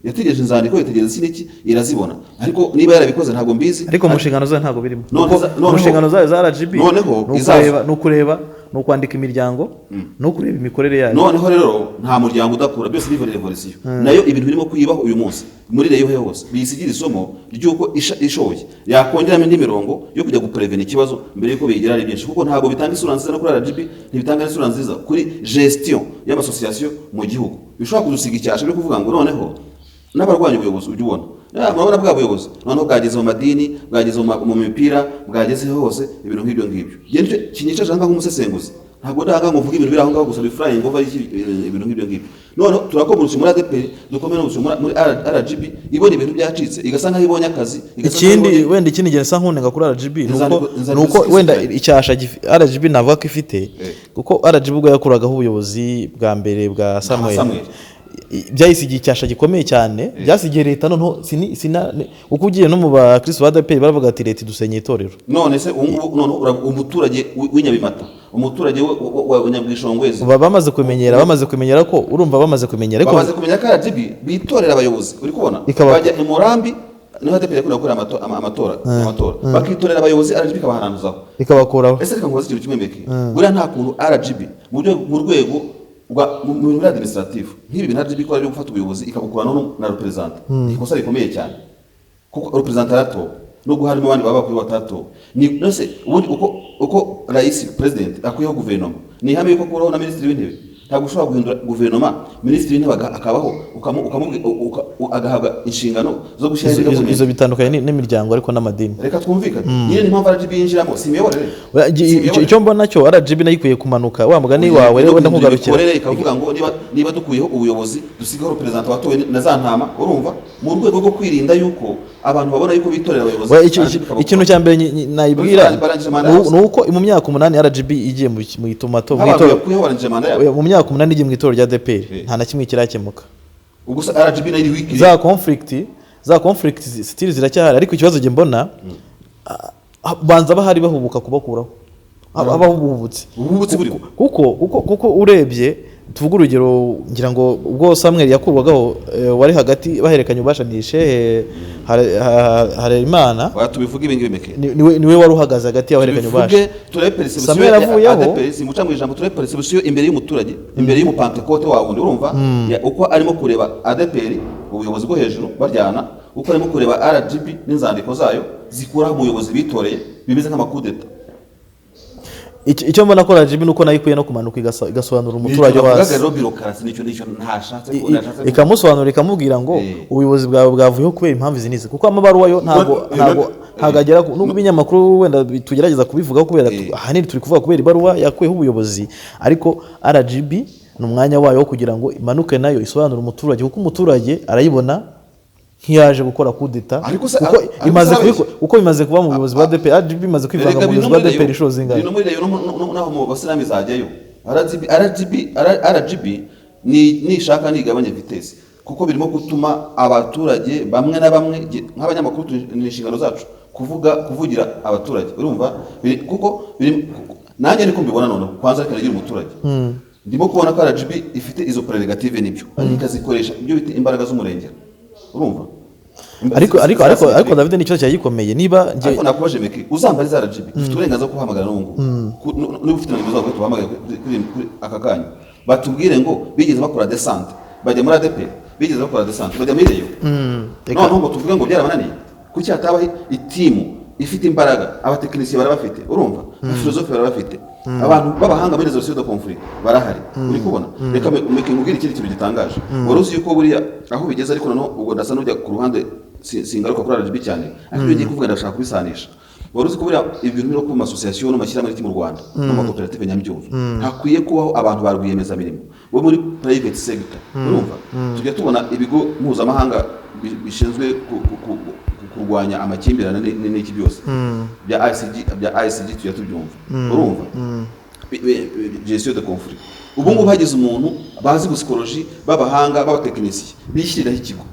[SPEAKER 2] yategereje inzandiko, yategereje siniki irazibona, ariko niba yarabikoze ntabwo mbizi,
[SPEAKER 1] ariko mu nshingano zayo ntabwo birimo. Mu nshingano zayo za RGB no kureba no kwandika imiryango no kureba imikorere yayo.
[SPEAKER 2] Noneho rero nta muryango udakura, byose biva revolution. Nayo ibintu birimo kuyibaho uyu munsi muri reyo hose bisigira isomo ry'uko ishoye yakongeramo indi mirongo yo kujya guprevena ikibazo mbere yuko bigira ari byinshi, kuko ntabwo bitanga isura nziza no kuri RGB, ntibitanga isura nziza kuri gestion y'amasosiyasiyo mu gihugu. Bishobora kudusiga icyasha byo kuvuga ngo noneho n'abarwanya ubuyobozi ujya ubona murabona bwa buyobozi noneho bwageze mu madini, bwageze mu mipira, bwageze hose ibintu nk'ibyo ngibyo. Nicyo kinyicaje ahangaha nk'umusesenguzi, ntabwo ndahanga ngo mvuge ibintu biri aho ngaho gusa bifuraye ngo bari ibintu nk'ibyo ngibyo. Noneho turakomeza muri ADEPR, dukomeye muri RGB ibona ibintu byacitse igasa nkaho ibonye akazi.
[SPEAKER 1] Ikindi wenda ikindi gihe nsa nkunenga kuri RGB nuko wenda icyasha RGB navuga ko ifite, kuko RGB ubwo yakuragaho ubuyobozi bwa mbere bwa Samuel byayisigiye icyasha gikomeye cyane, byasigiye leta. Noneho uko ugiye no mu bakristo ba ADEPR baravuga ati leta dusenye itorero.
[SPEAKER 2] None se umuturage w'inyabimata, umuturage wa Nyabwishongwezi
[SPEAKER 1] bamaze kumenyera ko urumva bamaze kumenyera ko
[SPEAKER 2] RGB bitorera abayobozi, uri kubona bajya mu Murambi niho ADEPR yakora amatora bakitorera abayobozi, RGB ikabahanantuzaho
[SPEAKER 1] ikabakuraho.
[SPEAKER 2] Ese reka ngoze ikintu kimwe mbeke, buriya nta kuntu RGB mu rwego mu rwego administrative nk'ibi bintu RGB ikora byo gufata ubuyobozi ikabukurana na representa, ikosa rikomeye cyane, kuko representa arato nubwo harimo abandi baba bakwiye batatu. Ni nose ubundi uko rais president akuyeho guverinoma ni hamwe yuko kuraho na ministri w'intebe, ntabwo ushobora guhindura guverinoma, ministri w'intebe akabaho agahabwa inshingano zo gushyira
[SPEAKER 1] izo bitandukanye n'imiryango ariko n'amadini.
[SPEAKER 2] Reka twumvikane nyine ni mpamvu RGB yinjiramo si imiyoborere.
[SPEAKER 1] Icyo mbona cyo RGB nayikuye kumanuka wa mugani wawe rero wenda nkugarukira
[SPEAKER 2] ikavuga ngo niba dukuyeho ubuyobozi dusigaho representa watowe na za ntama, urumva mu rwego rwo kwirinda yuko abantu babona yuko bitorera abayobozi.
[SPEAKER 1] Ikintu cya mbere nayibwira ni uko mu myaka 8 RGB igiye mu itomato mu myaka 8 igiye mu itorero rya ADEPR nta na kimwe kirakemuka.
[SPEAKER 2] Ubwo RGB nayo wiki
[SPEAKER 1] za conflict still ziracyahari, ariko ikibazo nge mbona banza bahari bahubuka kubakuraho abahubutse kuko urebye tuvuga urugero ngira ngo ubwo Samuel yakurwagaho wari hagati baherekanye ubashanishe Harerimana
[SPEAKER 2] tubivuga ibingibi meke
[SPEAKER 1] niwe wari uhagaze hagati y'abaherekanye ubasha
[SPEAKER 2] Samuel avuyeho ADEPR muca mu ijambo turebe perception imbere y'umuturage, imbere y'umupantekote wawe urumva uko arimo kureba ADEPR ubuyobozi bwo hejuru baryana, uko arimo kureba RGB n'inzandiko zayo zikuraho umuyobozi bitoreye bimeze nk'amakudeta.
[SPEAKER 1] Icyo mbona ko RGB nuko nayikuye no kumanuka igasobanura umuturage wase ikamusobanura ikamubwira ngo ubuyobozi bwawe bwavuyeho kubera impamvu izi nizi, kuko amabaruwa yo ntabwo hagagera nubwo ibinyamakuru wenda tugerageza kubivuga kubera ahanini turi kuvuga kubera ibaruwa yakuyeho ubuyobozi, ariko RGB ni umwanya wayo wo kugira ngo imanuke nayo isobanure umuturage, kuko umuturage arayibona nk'iyaje gukora kudeta, kuko bimaze kuba mu buyobozi bwa ADEPR. RGB imaze kwivanga mu buyobozi bwa ADEPR inshuro zingana.
[SPEAKER 2] Naho mu basilamu izajyayo. RGB nishaka nigabanye vitesse, kuko birimo gutuma abaturage bamwe na bamwe nk'abanyamakuru ni inshingano zacu kuvugira abaturage, urumva, kuko nanjye niko mbibona none kwanza kanagira umuturage. Ndimo kubona ko RGB ifite izo prerogative nibyo, ikazikoresha ibyo bita imbaraga z'umurengera, urumva.
[SPEAKER 1] ariko David n'ikibazo cyagikomeye, niba
[SPEAKER 2] ariko nakubaje meke uzambariza RGB ufite uburenganzira bwo guhamagara n'ubu niba ufite nimero zawe tuhamagaye kuri aka kanya, batubwire ngo bigeze bakora descente bajya muri ADEPR, bigeze bakora descente bajya muri reyo, noneho ngo tuvuge ngo byarabananiye, kuki hatabaho itimu ifite imbaraga, abatekinisiye barabafite, urumva, abafilozofe barabafite, abantu b'abahanga muri resolution de conflit barahari, uri kubona. Reka nkubwire ikindi kintu gitangaje, wari uzi yuko buriya aho bigeze, ariko noneho ubwo ndasa n'ujya ku ruhande, singaruka kuri RGB cyane, ariko ngiye kuvuga ndashaka kubisanisha. Wari uzi ko buriya ibintu byo ku masosiyasiyo n'amashyirahamwe y'iki mu Rwanda n'amakoperative nyambyumva hakwiye kubaho abantu ba rwiyemezamirimo bo muri private sector, urumva. Tujya tubona ibigo mpuzamahanga bishinzwe kurwanya amakimbirane n'iki byose bya ICG tujya tubyumva, urumva, gestion de conflit. Ubu ngubu hagize umuntu bazi psychologie b'abahanga b'abatekinisiye bishyiriraho ikigo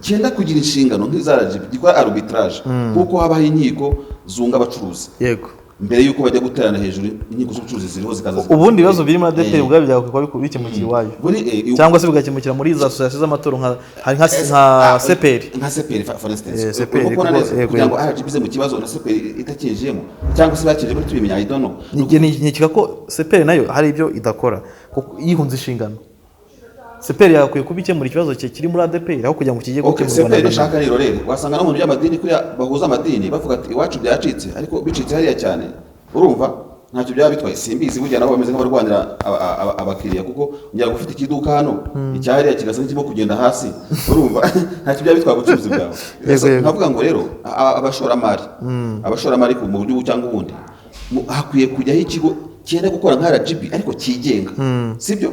[SPEAKER 2] cyenda kugira inshingano nk'iza RGB gikora arbitrage, kuko habaho inkiko zunga abacuruzi, yego, mbere yuko bajya guterana hejuru inkiko z'ubucuruzi ziriho zikaza. Ubundi
[SPEAKER 1] bibazo biri muri ADEPR ubwabyo byakwiye bikemukira iwayo, cyangwa se bigakemukira muri za association z'amatora nka CPR,
[SPEAKER 2] for instance, kugira ngo RGB ze mu kibazo na CPR itakijemo, cyangwa se bakije muri tubimenya, I don't know.
[SPEAKER 1] Nikeka ko CPR nayo hari ibyo idakora kuko yihunze inshingano. CPR yakwiye kubikemura ikibazo kiri muri ADEPR aho kugira ngo kijye gukemurwa.
[SPEAKER 2] CPR ishaka rero wasanga no mu by'amadini kuri bahuza amadini bavuga ati iwacu byacitse, ariko bicitse hariya cyane, urumva, ntacyo byaba bitwaye. Simbizi burya nabo bameze nk'abarwanira abakiriya, kuko njya gufite ikiduka hano icyariya kigasa n'ikimo kugenda hasi, urumva, ntacyo byaba bitwaye ubucuruzi bwawe. Nkavuga ngo rero abashoramari mu buryo cyangwa ubundi hakwiye kujyaho ikigo cyenda gukora nka RGB ariko cyigenga, sibyo,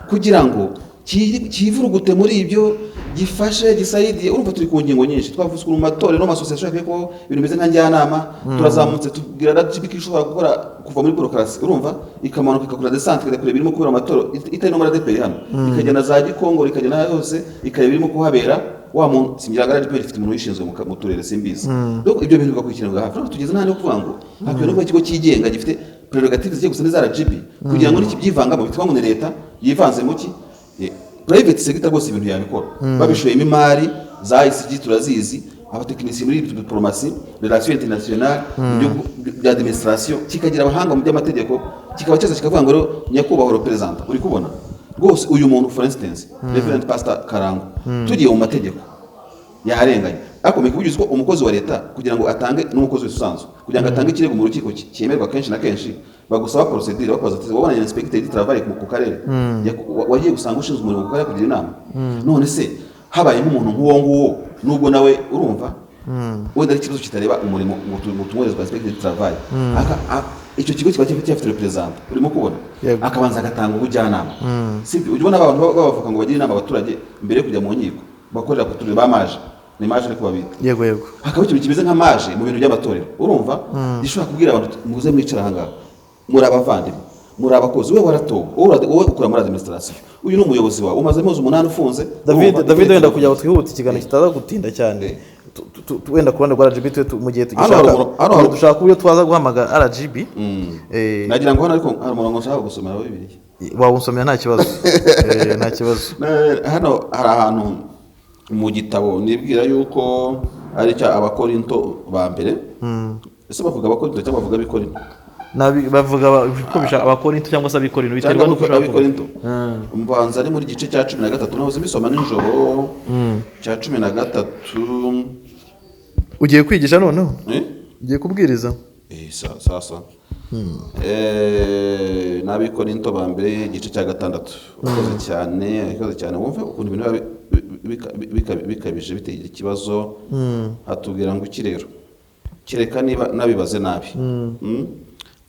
[SPEAKER 2] kugira ngo kivurugute muri ibyo, gifashe gisaidiye. Urumva turi ku ngingo nyinshi, twavuze mu matorero no masosiyasiyo ko ibintu bimeze nka njyanama, turazamutse tubwira RGB ko ishobora gukora kuva muri bureaucracy, urumva, ikamanuka ikakora descente ikajya kureba ibirimo kubera amatorero itari no muri ADEPR hano, ikajya na za Gikongo, ikajya na hose ikareba ibirimo kuhabera. Wa muntu simbyagara RGB ifite umuntu wishinzwe mu turere, simbizi. Donc ibyo bintu bigakurikiranwa hafi. Tugeze n'ahandi ho kuvuga ngo hakwiye no kuba ikigo cyigenga gifite prerogatives zigiye gusa n'iza RGB, kugira ngo n'ikibyivangamo bitwa ngo ni leta yivanze mu ki private sector bose ibintu yabikora, babishoyemo imari za ICG turazizi, abatekinisiye muri diplomasi, relation internationale, bya administration, kikagira abahanga mu by'amategeko, kikaba cyose kikavuga ngo rero nyakubahwa representa, uri kubona rwose uyu muntu, for instance Reverend Pastor Karango, tugiye mu mategeko yaharenganye, akomeye kubugize ko umukozi wa leta kugira ngo atange n'umukozi w'isanzwe kugira ngo atange ikirego mu rukiko cyemerwa kenshi na kenshi bagusaba procedure, bakoza ati wabona inspector du travail ku karere wagiye gusanga ushinzwe umurimo ku karere kugira inama. None se habaye nk'umuntu nk'uwo nguwo, nubwo nawe urumva wenda ari ikibazo kitareba umurimo mu tumwerezwa inspector du travail, icyo kigo kiba cyafite represent, urimo kubona, akabanza agatanga ubujyanama, sibyo. Ujye ubona abantu bavuga ngo bagire inama abaturage mbere yo kujya mu nkiko, bakorera ku turere bamaje ni maje ariko babita, yego, hakaba ikintu kimeze nka maje mu bintu by'amatorero, urumva, gishobora kubwira abantu muze mwicara ahangaha, muri abavandimwe, muri abakozi, wowe waratowe, wowe ukora muri administration, uyu ni umuyobozi wawe, umaze amezi 8 ufunze.
[SPEAKER 1] David wenda kugira ngo twihuta ikiganiro kitaza gutinda cyane, wenda ku ruhande rwa RGB mu gihe tugishaka dushaka uburyo twaza guhamagara RGB.
[SPEAKER 2] Nagira ngo hano ariko hari umurongo nshaka gusomera Bibiliya,
[SPEAKER 1] wawusomera nta kibazo. Nta kibazo.
[SPEAKER 2] Hano hari ahantu mu gitabo nibwira yuko ari cya Abakorinto ba mbere, ese bavuga Abakorinto cyangwa bavuga Abikorinto?
[SPEAKER 1] Bavuga ko bisha Abakorinto cyangwa se Abikorinto, biterwa n'uko
[SPEAKER 2] Abikorinto. Mbanza ari muri gice cya 13, nahoze mbisoma nijoro, cya 13.
[SPEAKER 1] Ugiye kwigisha noneho? Ugiye kubwiriza?
[SPEAKER 2] Sasa n'Abikorinto ba mbere igice cya 6. Ukoze cyane wumve ukuntu ibintu bikabije biteye ikibazo. Hatubwira ngo iki rero, kireka niba nabibaze nabi,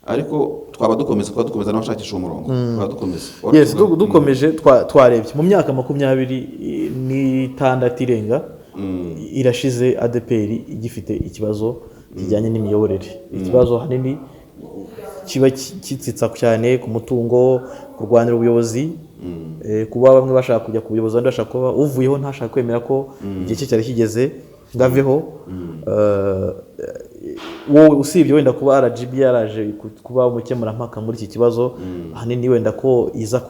[SPEAKER 2] ariko twaba dukomeza n'abashakisha umurongo twaba dukomeza
[SPEAKER 1] yes dukomeje twarebye mu myaka 26 irenga irashize ADPR igifite ikibazo kijyanye n'imiyoborere ikibazo hanini kiba kitsitsa cyane ku mutungo kurwanira ubuyobozi kuba bamwe bashaka kujya ku buyobozi abandi bashaka kuba uvuyeho ntashaka kwemera ko igihe cye cyari kigeze ngaveho wowe usibye wenda kuba RGB yaraje kuba umukemurampaka muri iki kibazo hanini wenda ko iza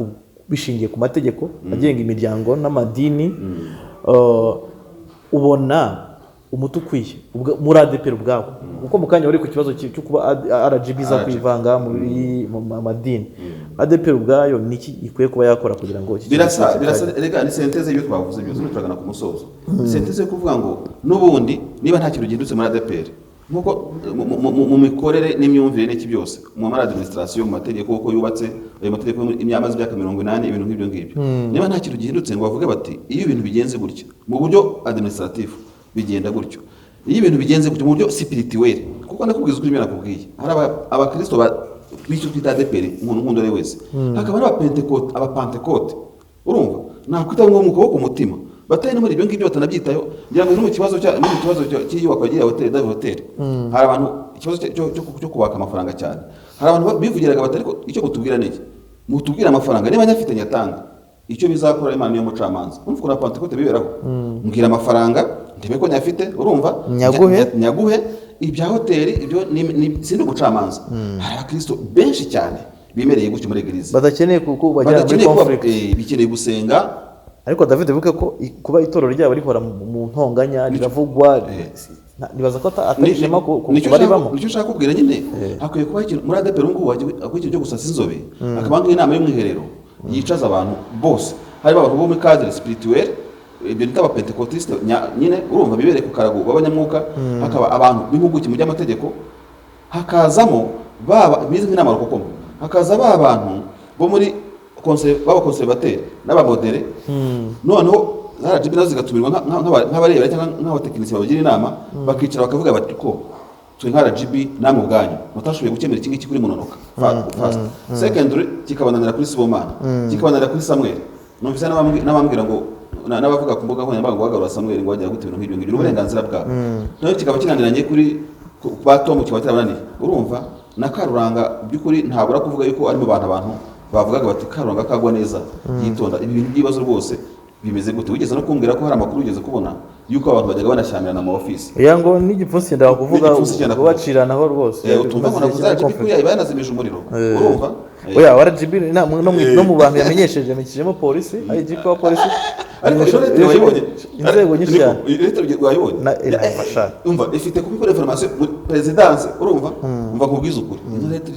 [SPEAKER 1] bishingiye ku mategeko agenga imiryango n'amadini ubona umuti ukwiye muri ADPR ubwabo kuko mu kanya wari ku kibazo cyo kuba RGB za kwivanga muri amadini ADPR ubwayo niki ikwiye kuba yakora kugira ngo
[SPEAKER 2] birasa rega ni senteze yo twavuze byose turagana ku musozo senteze yo kuvuga ngo n'ubundi niba nta kintu gihindutse muri ADPR nkuko mu mikorere n'imyumvire n'iki byose mu mara administration mu mategeko uko yubatse ayo mategeko imyamaze byaka 80 ibintu nk'ibyo ngibyo niba nta kintu gihindutse ngo bavuge bati iyo ibintu bigenze gutya mu buryo administratif bigenda gutyo iyo ibintu bigenze gutyo mu buryo spirituel kuko nakubwiza ukuri imana kubwiye hari abakristo bityo twita ADPR umuntu uri wese hakaba n'abapentecote urumva nakwita ngo mu kuboko umutima batari no muri ibyo ngibyo batanabyitayo ngira ngo no mu kibazo cy'iyubakwa ry'iyo hotel hari abantu ikibazo cyo kubaka amafaranga cyane hari abantu bivugiraga batari ko icyo gutubwira niki mutubwira amafaranga niba nyafite nyatanga icyo bizakora Imana niyo mucamanza urumva ko na Pentecote biberaho mbwira amafaranga ndebe ko nyafite urumva nyaguhe ibya hoteli ibyo sindi gucamanza hari abakristo benshi cyane bimereye gutyo muri eglise
[SPEAKER 1] badakeneye kubajya muri conflict
[SPEAKER 2] bikeneye gusenga
[SPEAKER 1] ariko David bivuga ko kuba itorero ryabo rihora mu ntonganya riravugwa nibaza ko atarishema ku bari bamo
[SPEAKER 2] nicyo ushaka kubwira nyine akwiye kuba muri ADPR ngo akwiye cyo gusasa inzobe akabanga inama y'umwiherero yicaza abantu bose hari abantu bo mu cadre spirituel ibyo nita abapentekotiste nyine urumva bibereye ku karago b'abanyamwuka hakaba abantu b'impuguke mu by'amategeko hakazamo baba bize nk'inama rukokoma hakaza abantu bo muri b'abakonservateri n'abamodere noneho RGB nazo zigatumirwa nk'abarebera cyangwa nk'abatekinisiye babagira inama bakicara bakavuga bati ko twe nka RGB namwe ubwanyu mutashoboye gukemura iki ngiki kuri munonoka fast secondary kikabananira kuri Sibomana kikabananira kuri Samuel numvise n'abambwira ngo n'abavuga ku mbuga nkoranyambaga guhagarura Samuel ngo wajya gutera nk'ibyo ngibyo uburenganzira bwabo nayo kikaba kinaniranye kuri ba Tom kibatera bananiye urumva na Karuranga by'ukuri ntabura kuvuga yuko ari mu abantu bavugaga bati Karuranga kagwa neza yitonda ibintu by'ibibazo rwose bimeze gute wigeze no kumbwira ko hari amakuru ugeze kubona yuko abantu bajyaga banashyamirana mu office
[SPEAKER 1] ngo n'igipfunsi ndaba kuvuga baciranaho rwose
[SPEAKER 2] utumva ngo navuze RGB kuya ibanazimije umuriro urumva
[SPEAKER 1] oya RGB no mu bantu yamenyeshejemo polisi IGP wa polisi inzego nyinshi cyane
[SPEAKER 2] umva ifite kubikora information presidence urumva umva kubwiza ukuri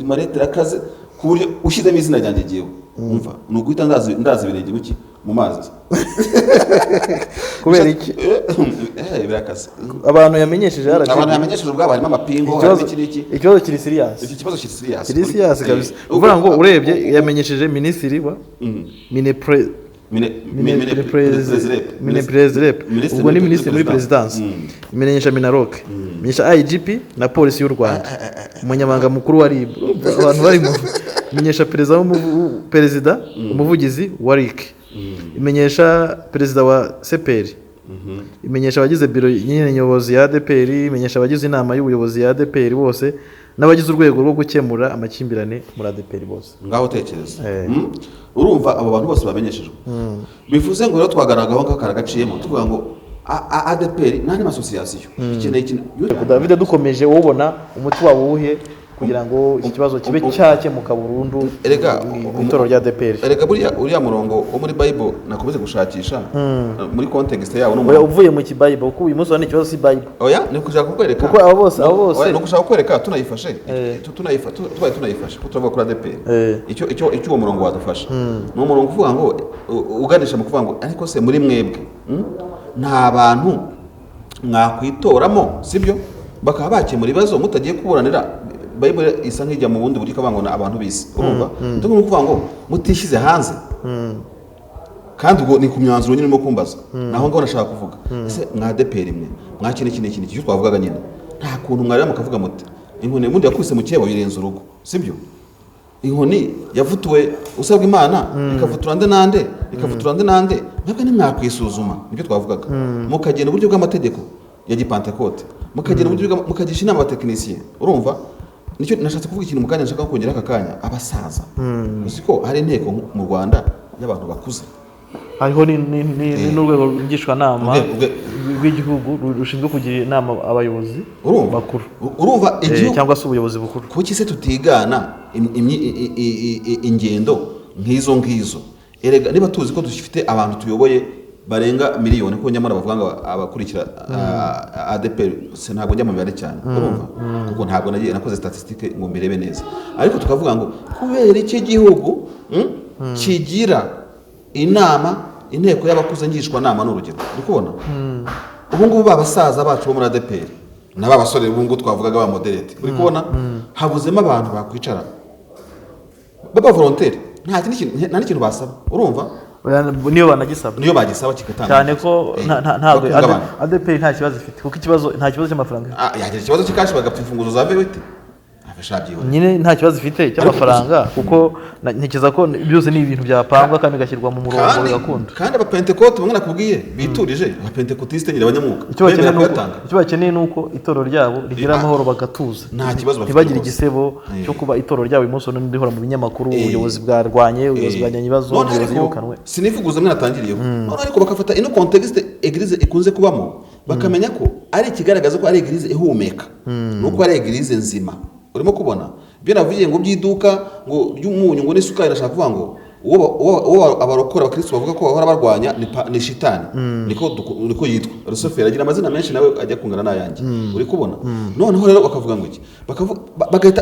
[SPEAKER 2] marete rakaze ku buryo ushyizemo izina ryanjye giyeho umva ni uguhita ndazi ibirenge buki mu mazi
[SPEAKER 1] kubera iki
[SPEAKER 2] birakaze
[SPEAKER 1] abantu yamenyesheje
[SPEAKER 2] ubwabo harimo amapingo harimo iki
[SPEAKER 1] ikibazo kiri serious
[SPEAKER 2] iki kibazo
[SPEAKER 1] kiri serious kabisa uvuga ngo urebye yamenyesheje minisitiri wa Mineprezrep ubwo ni minisitiri muri perezidansi imenyesha Minarok imenyesha IGP na polisi y'u Rwanda umunyamabanga mukuru wa RIB abantu barimo imenyesha perezida umuvugizi wa RIC imenyesha perezida wa CPR imenyesha abagize biro nyine nyobozi ya ADPR imenyesha abagize inama y'ubuyobozi ya ADPR bose n'abagize urwego rwo gukemura amakimbirane muri ADPR bose
[SPEAKER 2] ngaho tekereza urumva abo bantu bose bamenyeshejwe bivuze ngo rero twagaragaho nk'akaragaciyemo tuvuga ngo ADPR nani masosiyasiyo ikeneye ikintu
[SPEAKER 1] David dukomeje wubona umuti wawo uwuhe kugira ngo iki kibazo kibe cyakemuka burundu itorero rya ADPR
[SPEAKER 2] erega uriya murongo wo muri Bible nakomeze gushakisha muri context yawo
[SPEAKER 1] no uvuye mu Bible kuko uyu munsi wane ikibazo si Bible
[SPEAKER 2] oya ni kushaka kukwereka
[SPEAKER 1] kuko abo bose
[SPEAKER 2] no gushaka kukwereka tunayifashe tunayifashe ko tuvuga kuri ADPR icyo uwo murongo wadufasha no murongo uvuga ngo uganisha mu kuvuga ngo ariko se muri mwebwe nta bantu mwakwitoramo sibyo bakaba bakemura ibibazo mutagiye kuburanira Bible isa nk'ijya mu bundi buryo kabangona abantu bisi urumva ndumva kuvuga ngo mutishyize hanze kandi ubwo ni ku myanzuro nyine mo kumbaza naho ngo nashaka kuvuga ese mwa ADPR imwe mwakine cyo twavugaga nyine nta kuntu mwari mukavuga muti inkone mundi yakubise mu cyebo yirenza urugo sibyo inkoni yavutuwe usabwa Imana ikavutura nande mwebwe nimwakwisuzuma nibyo twavugaga mukagenda uburyo bw'amategeko ya gipantekote mukagenda uburyo mukagisha inama abatekinisiye urumva nicyo nashatse kuvuga ikintu mukanya nshaka kongera aka kanya abasaza uziko hari inteko mu Rwanda y'abantu bakuze
[SPEAKER 1] hariho n'urwego rw'igishwanama rw'igihugu rushinzwe kugira inama abayobozi bakuru
[SPEAKER 2] urumva
[SPEAKER 1] cyangwa se ubuyobozi bukuru
[SPEAKER 2] kuki se tutigana ingendo nk'izo erega niba tuzi ko dufite abantu tuyoboye barenga miliyoni ko nyamara bavuga ngo abakurikira ADPR ntabwo njya mu mibare cyane urumva kuko ntabwo nakoze statistique ngo mbirebe neza ariko tukavuga ngo kubera iki gihugu kigira inteko y'abakuze ngishwa nama n'urugero uri kubona ubu ngubu babasaza bacu bo muri ADPR n'aba basore ubu ngubu twavugaga ba moderate uri kubona habuzemo abantu bakwicara baba volontaire nta n'ikintu basaba urumva
[SPEAKER 1] niyo bagisaba
[SPEAKER 2] kigatanga
[SPEAKER 1] cyane ko ntabwo ADPR nta kibazo ifite kuko nta kibazo cy'amafaranga
[SPEAKER 2] yagira ikibazo cy'ikashi bagapfa imfunguzo za VWT
[SPEAKER 1] nyine nta kibazo ifite cy'amafaranga kuko ntekereza ko byose ni ibintu byapangwa kandi bigashyirwa mu murongo bigakunda
[SPEAKER 2] kandi abapentekote bamwe nakubwiye biturije abapentekotiste nyine abanyamwuka
[SPEAKER 1] icyo bakeneye ni uko itorero ryabo rigira amahoro bagatuza ntibagire igisebo cyo kuba itorero ryabo uyu munsi none rihora mu binyamakuru ubuyobozi bwarwanye ubuyobozi bwajyanye ibibazo ubuyobozi yirukanwe
[SPEAKER 2] sinifuguza mwe natangiriyeho ariko bakafata ino contexte eglise ikunze kubamo bakamenya ko ari ikigaragaza ko ari eglise ihumeka nuko ari eglise nzima urimo kubona byo navuye ngo byiduka ngo ry'umunyu ngo n'isukari nashaka kuvuga ngo uwo abarokora abakristo bavuga ko bahora barwanya ni shitani niko yitwa Rusoferi agira amazina menshi nawe ajya kungana n'ayanjye uri kubona noneho rero bakavuga ngo iki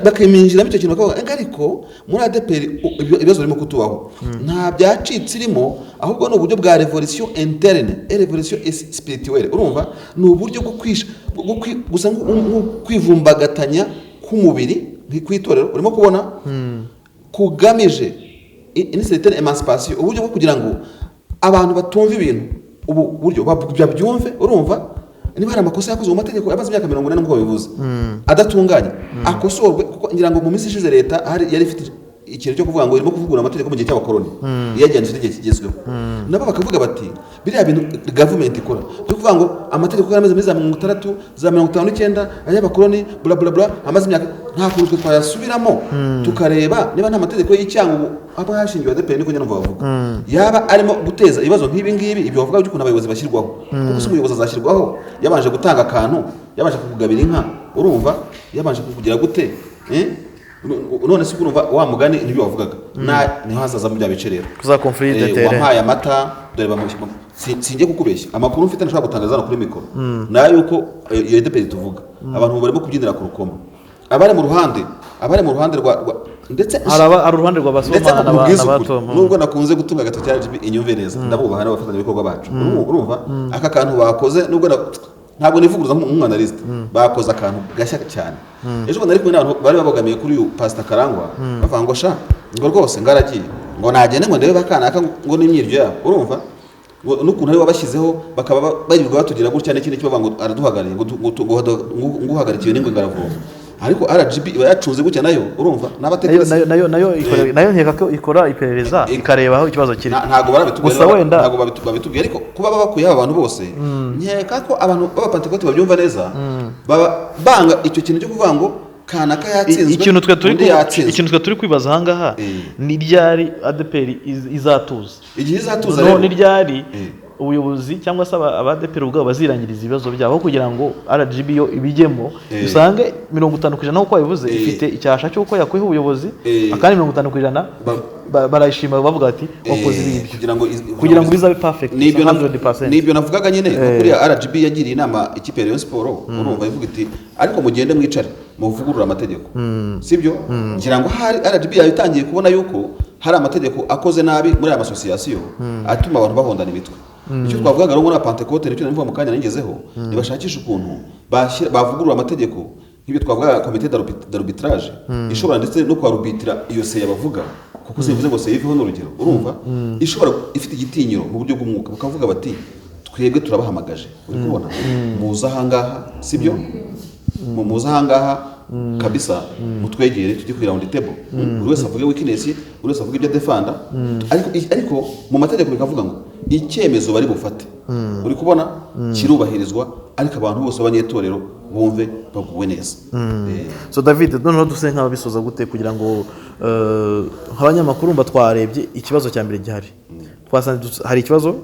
[SPEAKER 2] bakaminjira bityo kintu bakavuga ariko muri ADPR ibibazo birimo kutubaho nta byacitse irimo ahubwo ni uburyo bwa revolution interne et revolution spirituelle urumva ni uburyo bwo gusa kwivumbagatanya k'umubiri nk'ikwitorero urimo kubona kugamije une certaine émancipation uburyo bwo kugira ngo abantu batumva ibintu ubu buryo babyumve urumva niba hari amakosa yakoze mu mategeko yabaze imyaka 40 nk'uko bivuze adatunganye akosorwe kuko ngira ngo mu minsi ishize leta yari ifite ikintu cyo kuvuga ngo irimo kuvugura amategeko mu gihe cy'abakoroni yajyanije igihe kigezweho nabo bakavuga bati biriya bintu government ikora byo kuvuga ngo amategeko yarameze muri za 60 za 59 ay'abakoroni bla bla bla amaze imyaka nta kuntu twayasubiramo tukareba niba nta mategeko y'icyango aba yashingiwe ADPR niko nyine bavuga yaba arimo guteza ibibazo nk'ibi ngibi ibyo bavuga by'ukuntu abayobozi bashyirwaho kuko se umuyobozi azashyirwaho yabanje gutanga akantu yabanje kukugabira inka urumva yabanje kukugira gute none se urumva wa mugani nibyo wavugaga niho hazaza mu bya bicerera
[SPEAKER 1] kuza conflit de terrain
[SPEAKER 2] wampaye amata dore bamushyimo sinjye kukubeshya amakuru mfite nashaka gutangaza kuri mikoro nayo yuko iyo ADPR tuvuga abantu barimo kubyinira ku rukoma abari mu ruhande rwa ndetse
[SPEAKER 1] hari uruhande rw'abasoma n'abatoma
[SPEAKER 2] nubwo nakunze gutunga agatoki RGB inyumve neza ndabubaha n'abafatanya bikorwa bacu urumva aka kantu bakoze nubwo ntabwo nivuguruza nk'umwanaliste bakoze akantu gashya cyane ejo nari kumwe n'abantu bari babogamiye kuri uyu Pastor Karangwa bavuga ngo sha ngo rwose ngaragiye ngo nagende ngo ndebe bakanaka ngo n'imyiryo yabo urumva n'ukuntu ari wabashyizeho bakaba bayirirwa batugira gutya n'ikindi kibavuga ngo araduhagarariye ngo uhagarikiwe n'ingwe ngaravoma ariko RGB iba yacunze gutya nayo urumva
[SPEAKER 1] n'abatekereza nayo nkeka ko ikora iperereza ikareba aho ikibazo kiri
[SPEAKER 2] ntago barabitubwira ntago babitubwira ariko kuba babakuye abantu bose nkeka ko abantu b'abapantekote babyumva neza banga icyo kintu cyo kuvuga ngo kanaka yatsinzwe
[SPEAKER 1] ikintu twe turi kwibaza ahangaha ni ryari ADPR izatuza
[SPEAKER 2] igihe izatuza
[SPEAKER 1] rero ni ryari ubuyobozi cyangwa se ADPR ubwabo bazirangiriza ibibazo byabo kugira ngo RGB yo ibijyemo usange 50% nko bivuze ifite icyasha cyo uko yakwiha ubuyobozi akandi 50% barayishima bavuga ati wakoze ibyo kugira ngo bizabe perfect 100%.
[SPEAKER 2] Nibyo navugaga nyine kuri RGB yagiriye inama ikipe ya Rayon Sport urumva ivuga iti ariko mugende mwicare muvugurura amategeko sibyo ngira ngo hari RGB yatangiye kubona yuko hari amategeko akoze nabi muri aya association atuma abantu bahondana imitwe icyo twavugaga rero muri Pentecote nicyo navuga mu kanya ningezeho nibashakisha ukuntu bavugurura amategeko nk'ibyo twavuga comité d'arbitrage ishobora ndetse no kwarubitira iyo se yabavuga kuko sivuze ngo seyiveho n'urugero urumva ishobora ifite igitinyiro mu buryo bw'umwuka bakavuga bati twebwe turabahamagaje uri kubona muza ahangaha sibyo muza ahangaha kabisa mutwegere tujye ku round table buri wese avuge weakness buri wese avuge ibyo defanda ariko mu mategeko bikavuga ngo icyemezo bari bufate uri kubona kirubahirizwa ariko abantu bose abanyetorero bumve baguwe neza.
[SPEAKER 1] So David, noneho duse nk'ababisoza gute kugira ngo abanyamakuru mba twarebye ikibazo cya mbere gihari, twasanze hari ikibazo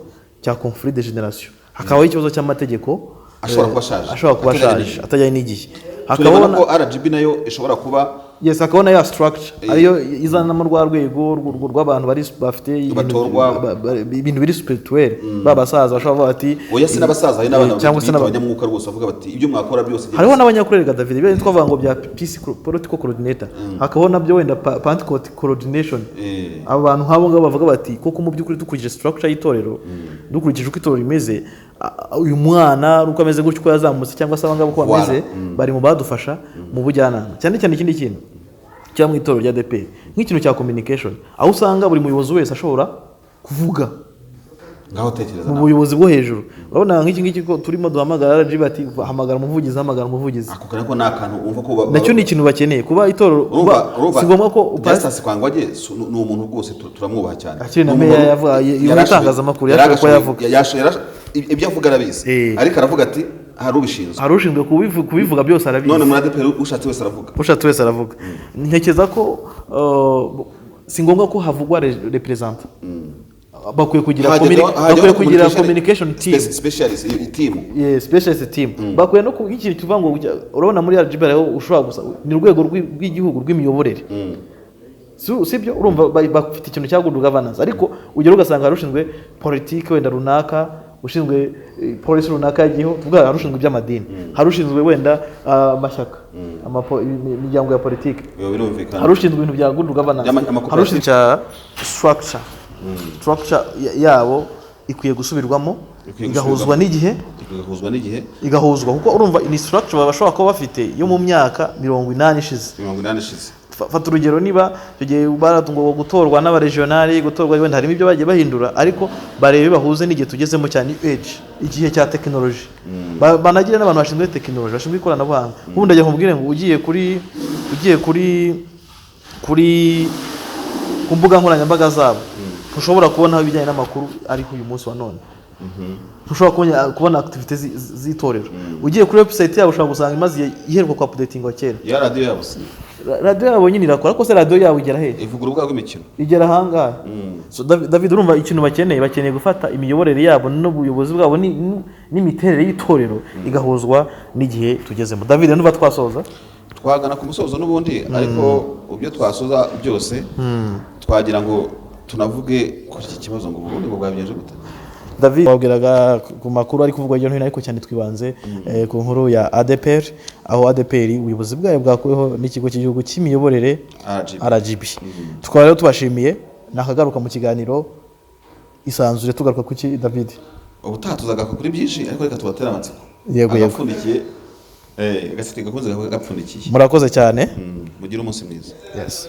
[SPEAKER 1] cya conflit de generation, hakabaho ikibazo cy'amategeko ashobora kuba ashaje atajyanye n'igihe,
[SPEAKER 2] hakabona ko RGB nayo ishobora kuba
[SPEAKER 1] hakabona ya structure ariyo izana mu rwego rw'abantu bari bafite ibintu biri spirituel babasaza bashobora bati
[SPEAKER 2] oya si n'abasaza hari n'abanyamwuka rwose bavuga bati ibyo mwakora byose
[SPEAKER 1] hariho n'abanyakurerega David ibyo twavuga ngo bya peace political coordinator, hakabaho nabyo wenda Pentecost coordination, abantu nk'abo ngabo bavuga bati koko mu by'ukuri dukurikije structure y'itorero dukurikije uko itorero rimeze, uyu mwana uko ameze gutyo yazamutse cyangwa se abangabo uko bameze bari mu badufasha mu bujyanama cyane ikindi kintu cyangwa itorero rya DP nk'ikintu cya communication, aho usanga buri muyobozi wese ashobora kuvuga
[SPEAKER 2] ngaho tekereza
[SPEAKER 1] mu buyobozi bwo hejuru. Urabona nk'iki ko turimo duhamagara RGB ati hamagara umuvugizi
[SPEAKER 2] akukana ko nakantu umva ko
[SPEAKER 1] nacyo ni ikintu bakeneye kuba itorero sigomba ko
[SPEAKER 2] Justice Kwangwaje ni umuntu rwose turamwubaha cyane,
[SPEAKER 1] akiri na meya yavuga y'itangazamakuru yavuga
[SPEAKER 2] ibyo avuga arabizi ariko aravuga ati
[SPEAKER 1] harushinzwe kubivuga byose arabizi,
[SPEAKER 2] none muri ADP ushatse wese aravuga ntekeza ko si ngombwa ko havugwa represent, bakwiye kugira communication team specialist team bakwiye no kugira tuvuga ngo urabona muri RGB aho ushobora gusa ni urwego rw'igihugu rw'imiyoborere sibyo, urumva bafite ikintu cya good governance, ariko ugera ugasanga harushinzwe politike wenda runaka, ushinzwe police runaka yagiho tuvuga harushinzwe iby'amadini, harushinzwe wenda amashyaka imiryango ya politike, harushinzwe ibintu bya good governance, harushinzwe cya structure yabo ikwiye gusubirwamo igahuzwa n'igihe igahuzwa kuko urumva ni structure bashobora kuba bafite yo mu myaka 80 ishize. Fata urugero niba icyo gihe baratungo gutorwa n'abaregionali gutorwa wenda harimo ibyo bagiye bahindura, ariko barebe bahuze n'igihe tugezemo cyane igihe cya technology, banagira n'abantu bashinzwe technology bashinzwe ikoranabuhanga. Ubundi ajya kumubwira ngo ugiye kuri ku mbuga nkoranyambaga zabo ushobora kubona aho ibijyanye n'amakuru ariko uyu munsi wa none ushobora kubona activities z'itorero, ugiye kuri website yabo ushobora gusanga imaze iheruka kwa updating wa kera ya radio yabo
[SPEAKER 1] radio yabo nyine irakora ko se radio yabo igera he
[SPEAKER 2] ivuga urubuga rw'imikino
[SPEAKER 1] igera hanga. So David urumva ikintu bakeneye gufata imiyoborere yabo n'ubuyobozi bwabo n'imiterere y'itorero igahuzwa n'igihe tugezemo. David nuba twasoza
[SPEAKER 2] twagana ku musozo n'ubundi ariko ubyo twasoza byose twagira ngo tunavuge kuri iki kibazo ngo ubundi bwabyeje gute.
[SPEAKER 1] David wabwiraga ku makuru ari kuvugwa hino ariko cyane twibanze ku nkuru ya ADPR, aho ADPR ubuyobozi bwayo bwakuyeho n'ikigo cy'igihugu cy'imiyoborere RGB. Tukaba rero tubashimiye nakagaruka mu kiganiro isanzure tugaruka ku ki David
[SPEAKER 2] ubutaha tuzagaruka kuri byinshi ariko reka tubatera amatsiko
[SPEAKER 1] yego
[SPEAKER 2] agapfundikiye gasiti gakunze gapfundikiye.
[SPEAKER 1] Murakoze cyane
[SPEAKER 2] mugira umunsi mwiza.
[SPEAKER 1] Yes.